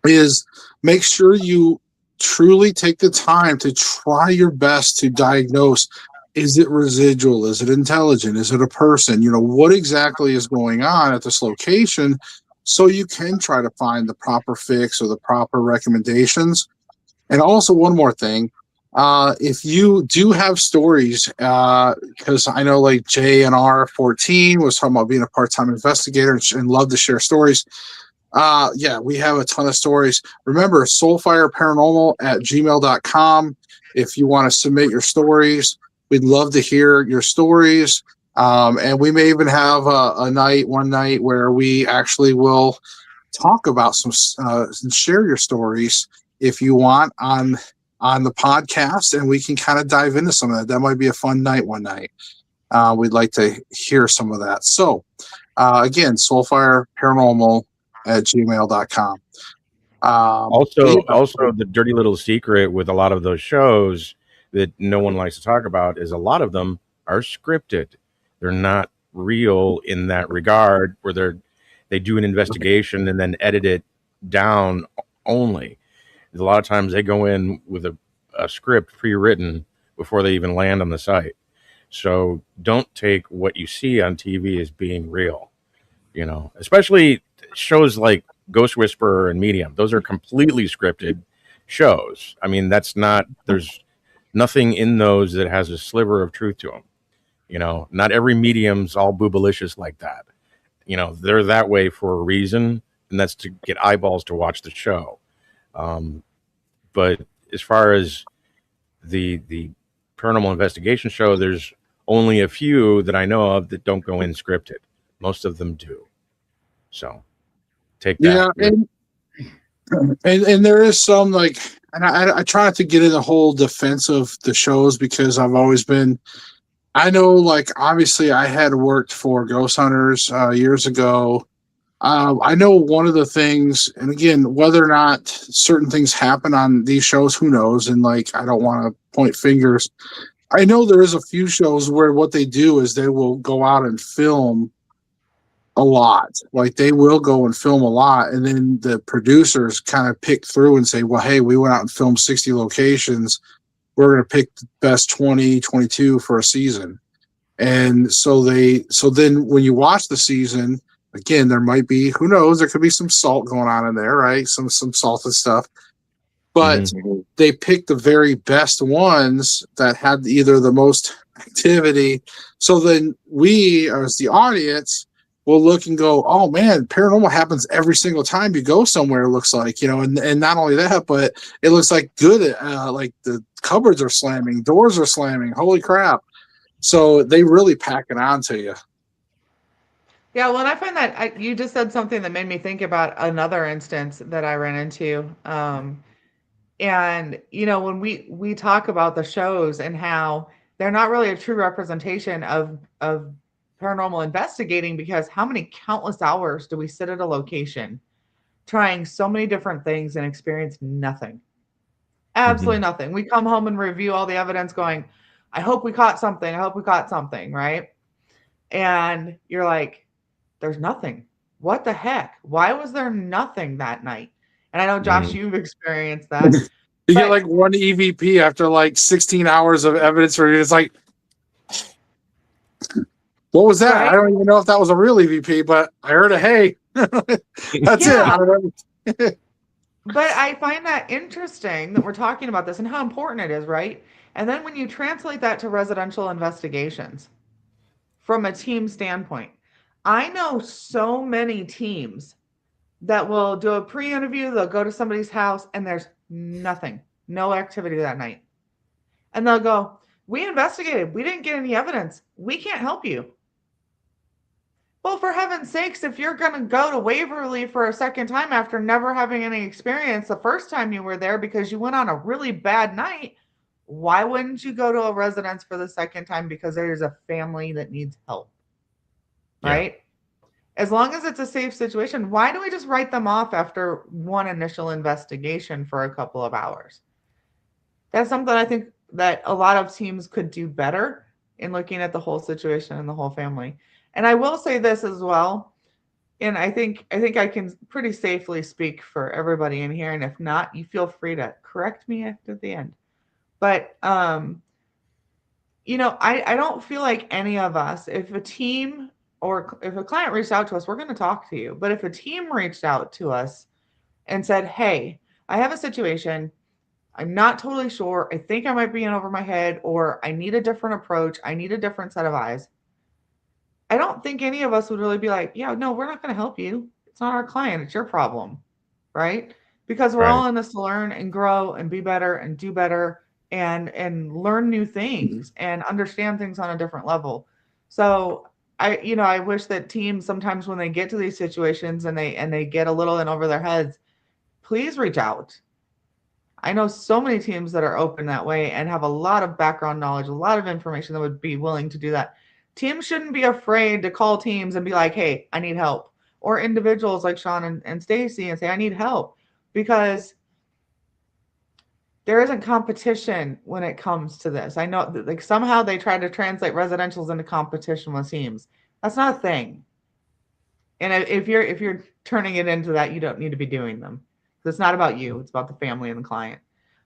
is make sure you truly take the time to try your best to diagnose, is it residual? Is it intelligent? Is it a person? What exactly is going on at this location, so you can try to find the proper fix or the proper recommendations. And also one more thing, if you do have stories, because I know like JNR14 was talking about being a part-time investigator and love to share stories. Yeah, we have a ton of stories. Remember, soulfireparanormal@gmail.com. If you want to submit your stories, we'd love to hear your stories. And we may even have one night where we actually will talk about and share your stories if you want on the podcast, and we can kind of dive into some of that. That might be a fun night one night. We'd like to hear some of that. So again, soulfireparanormal@gmail.com.
Also, the dirty little secret with a lot of those shows that no one likes to talk about is a lot of them are scripted. They're not real in that regard, where they do an investigation and then edit it down only. A lot of times they go in with a script pre-written before they even land on the site. So don't take what you see on TV as being real, especially shows like Ghost Whisperer and Medium. Those are completely scripted shows. I mean, there's nothing in those that has a sliver of truth to them. Not every medium's all boobalicious like that. They're that way for a reason, and that's to get eyeballs to watch the show. But as far as the paranormal investigation show, there's only a few that I know of that don't go in scripted. Most of them do. So take that.
Yeah, and there is some like, and I try not to get in the whole defense of the shows, because I've always been, I know, like, obviously I had worked for Ghost Hunters years ago. I know one of the things, and again, whether or not certain things happen on these shows, who knows? And like, I don't want to point fingers. I know there is a few shows where what they do is they will go out and film a lot. Like, they will go and film a lot, and then the producers kind of pick through and say, well, hey, we went out and filmed 60 locations. We're going to pick the best 20, 22 for a season. And so then when you watch the season, again, there might be, who knows, there could be some salt going on in there, right? Some salted stuff. But they pick the very best ones that had either the most activity. So then we, as the audience, will look and go, oh man, paranormal happens every single time you go somewhere, it looks like, and not only that, but it looks like good, like the cupboards are slamming, doors are slamming, holy crap. So they really pack it on to you.
Yeah, well, and I find that you just said something that made me think about another instance that I ran into. And when we talk about the shows and how they're not really a true representation of paranormal investigating, because how many countless hours do we sit at a location trying so many different things and experience nothing? Absolutely nothing. We come home and review all the evidence going, I hope we caught something. I hope we caught something, right? And you're like, there's nothing. What the heck? Why was there nothing that night? And I know, Josh, you've experienced that.
You get like one EVP after like 16 hours of evidence where it's like, what was that?
Right?
I don't even know if that was a real EVP, but I heard a hey. That's it.
But I find that interesting that we're talking about this and how important it is, right? And then when you translate that to residential investigations from a team standpoint, I know so many teams that will do a pre-interview, they'll go to somebody's house and there's nothing, no activity that night. And they'll go, we investigated, we didn't get any evidence, we can't help you. Well, for heaven's sakes, if you're going to go to Waverly for a second time after never having any experience the first time you were there because you went on a really bad night, why wouldn't you go to a residence for the second time because there's a family that needs help? Right? As long as it's a safe situation, why do we just write them off after one initial investigation for a couple of hours? That's something I think that a lot of teams could do better in looking at the whole situation and the whole family. And I will say this as well, and I think I can pretty safely speak for everybody in here, and if not, you feel free to correct me at the end. But I don't feel like any of us, if a team or if a client reached out to us, we're going to talk to you. But if a team reached out to us and said, hey, I have a situation, I'm not totally sure, I think I might be in over my head, or I need a different approach, I need a different set of eyes, I don't think any of us would really be like, yeah, no, we're not going to help you. It's not our client. It's your problem. Right? Because we're all in this to learn and grow and be better and do better and learn new things and understand things on a different level. So I wish that teams sometimes when they get to these situations and they get a little in over their heads, please reach out. I know so many teams that are open that way and have a lot of background knowledge, a lot of information that would be willing to do that. Teams shouldn't be afraid to call teams and be like, hey, I need help. Or individuals like Sean and Stacy and say, I need help. Because there isn't competition when it comes to this. I know that, like, somehow they try to translate residentials into competition with teams. That's not a thing. And if you're turning it into that, you don't need to be doing them. It's not about you. It's about the family and the client.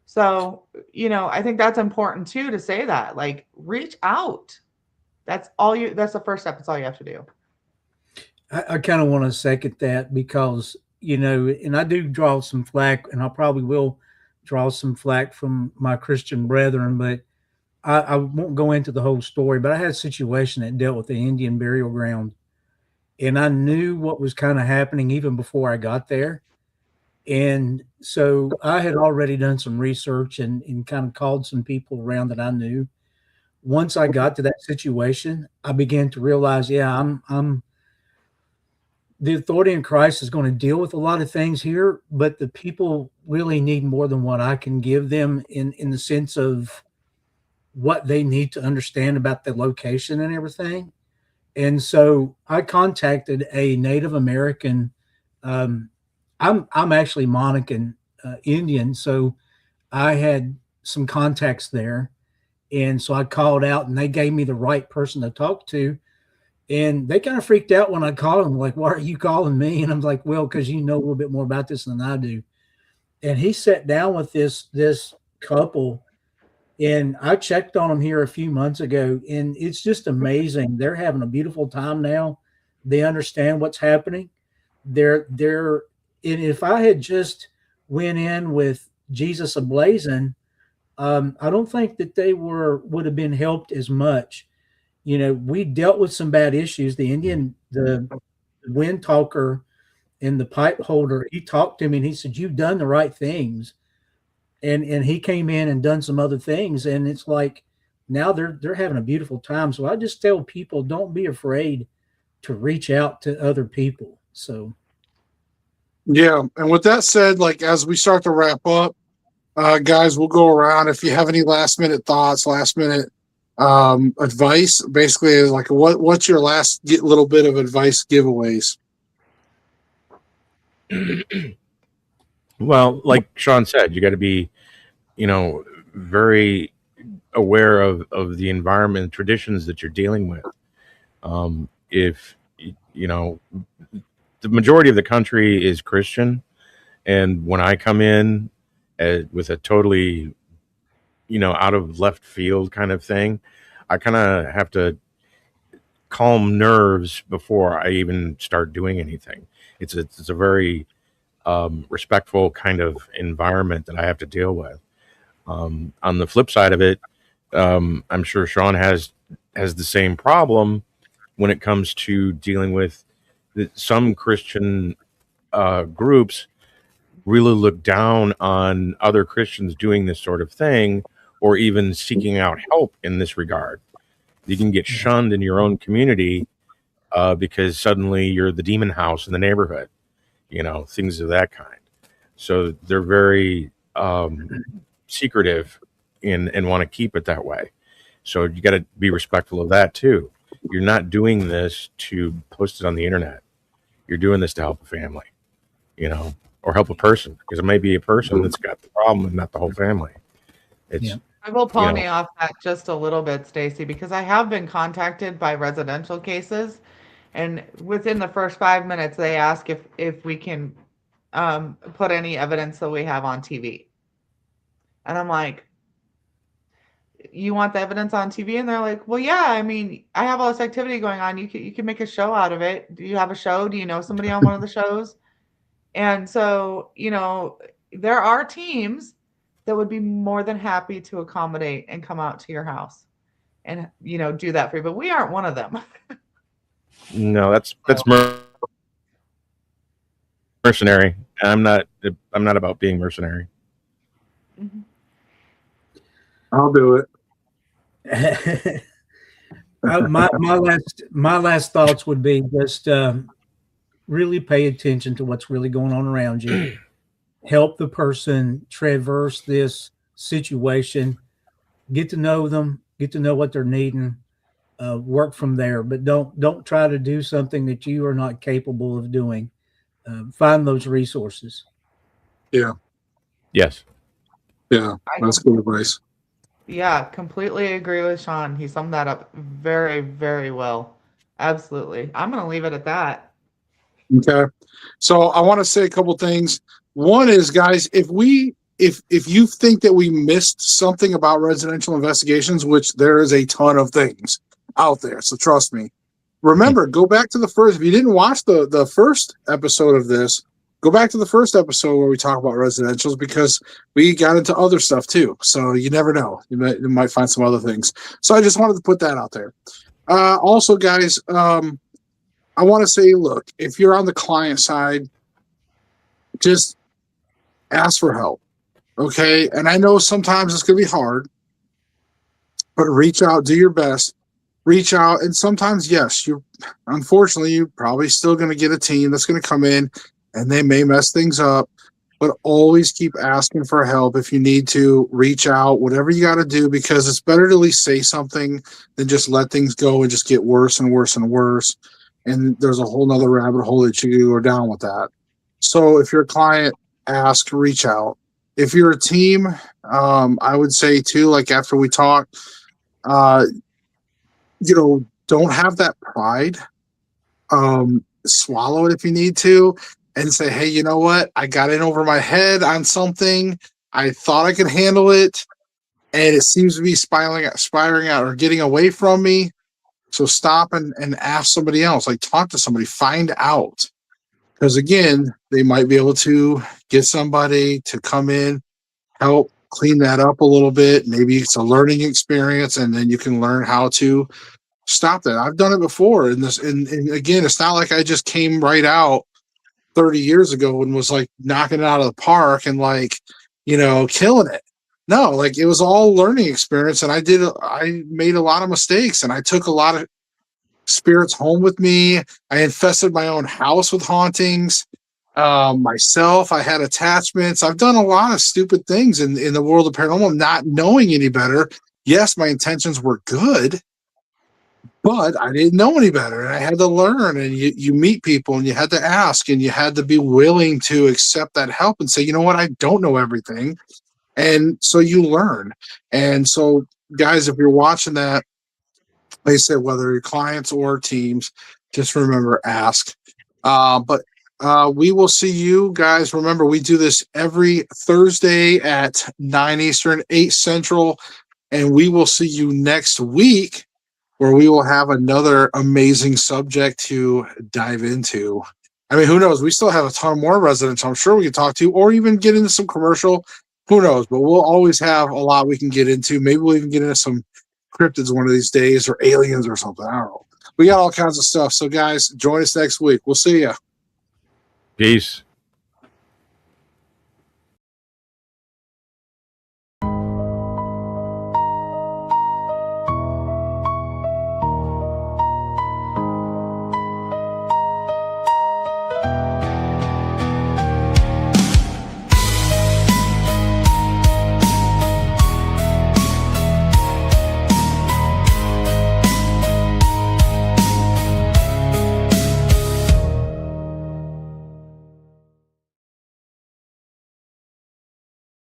So, I think that's important too, to say that, like, reach out. That's the first step. That's all you have to do.
I kind of want to second that because, and I do draw some flack, and I probably will draw some flack from my Christian brethren, but I won't go into the whole story. But I had a situation that dealt with the Indian burial ground, and I knew what was kind of happening even before I got there. And so I had already done some research and kind of called some people around that I knew. Once I got to that situation, I began to realize, I'm the authority in Christ is going to deal with a lot of things here, but the people really need more than what I can give them in the sense of what they need to understand about the location and everything. And so I contacted a Native American. I'm actually Monacan Indian, so I had some contacts there. And so I called out and they gave me the right person to talk to. And they kind of freaked out when I called them, like, why are you calling me? And I'm like, well, because you know a little bit more about this than I do. And he sat down with this couple, and I checked on them here a few months ago, and it's just amazing. They're having a beautiful time now. They understand what's happening. And if I had just went in with Jesus ablazing, I don't think that they would have been helped as much. We dealt with some bad issues. The wind talker and the pipe holder, he talked to me and he said, "You've done the right things." And he came in and done some other things. And it's like, now they're having a beautiful time. So I just tell people, don't be afraid to reach out to other people. So.
Yeah. And with that said, like, as we start to wrap up, guys, we'll go around. If you have any last minute thoughts, last minute advice, basically is like, what's your last little bit of advice giveaways?
Well, like Sean said, you got to be, very aware of the environment, traditions that you're dealing with. If the majority of the country is Christian, and when I come in with a totally, out of left field kind of thing, I kind of have to calm nerves before I even start doing anything. It's a very respectful kind of environment that I have to deal with. On the flip side of it, I'm sure Sean has the same problem when it comes to dealing with some Christian groups really look down on other Christians doing this sort of thing, or even seeking out help in this regard. You can get shunned in your own community because suddenly you're the demon house in the neighborhood, things of that kind. So they're very secretive and want to keep it that way. So you got to be respectful of that too. You're not doing this to post it on the internet. You're doing this to help a family, or help a person, because it may be a person that's got the problem and not the whole family.
I will pony off that just a little bit, Stacy, because I have been contacted by residential cases, and within the first 5 minutes, they ask if we can put any evidence that we have on TV. And I'm like, you want the evidence on TV? And they're like, well, yeah, I mean, I have all this activity going on. You can make a show out of it. Do you have a show? Do you know somebody on one of the shows? And so, there are teams that would be more than happy to accommodate and come out to your house and, do that for you. But we aren't one of them.
No, that's mercenary. I'm not about being mercenary.
Mm-hmm.
I'll do it.
my last thoughts would be just really pay attention to what's really going on around you. Help the person traverse this situation. Get to know them. Get to know what they're needing. Work from there, but don't try to do something that you are not capable of doing. Find those resources.
Yeah.
Yes.
Yeah. That's good advice.
Yeah, completely agree with Sean. He summed that up very, very well. Absolutely. I'm going to leave it at that.
Okay. So I want to say a couple things. One is, guys, if you think that we missed something about residential investigations, which there is a ton of things out there, so trust me. Remember, go back to the first. If you didn't watch the first episode of this, go back to the first episode where we talk about residentials, because we got into other stuff too. So you never know. You might find some other things. So I just wanted to put that out there. Also, guys, I want to say, look, if you're on the client side, just ask for help. Okay. And I know sometimes it's going to be hard, but reach out, do your best, reach out. And sometimes, yes, unfortunately, you're probably still going to get a team that's going to come in and they may mess things up, but always keep asking for help. If you need to reach out, whatever you got to do, because it's better to at least say something than just let things go and just get worse and worse and worse. And there's a whole nother rabbit hole that you go down with that. So if you're a client, ask, reach out. If you're a team, I would say too, like after we talk, don't have that pride. Swallow it if you need to, and say, hey, you know what? I got in over my head on something. I thought I could handle it, and it seems to be spiraling out or getting away from me. So stop and ask somebody else. Like, talk to somebody, find out. Because again, they might be able to get somebody to come in, help clean that up a little bit. Maybe it's a learning experience, and then you can learn how to stop that. I've done it before. And again, it's not like I just came right out 30 years ago and was like knocking it out of the park and like, killing it. No, like it was all learning experience. And I made a lot of mistakes, and I took a lot of spirits home with me. I infested my own house with hauntings. Myself, I had attachments. I've done a lot of stupid things in the world of paranormal, not knowing any better. Yes, my intentions were good, but I didn't know any better, and I had to learn. And you meet people, and you had to ask, and you had to be willing to accept that help and say, you know what, I don't know everything. And so you learn. And so, guys, if you're watching that, they said whether you're clients or teams, just remember, ask. But we will see you guys. Remember, we do this every Thursday at 9 Eastern, 8 Central, and we will see you next week, where we will have another amazing subject to dive into. I mean, who knows? We still have a ton more residents I'm sure we can talk to, or even get into some commercial. Who knows? But we'll always have a lot we can get into. Maybe we'll even get into some cryptids one of these days, or aliens or something. I don't know. We got all kinds of stuff. So, guys, join us next week. We'll see you.
Peace.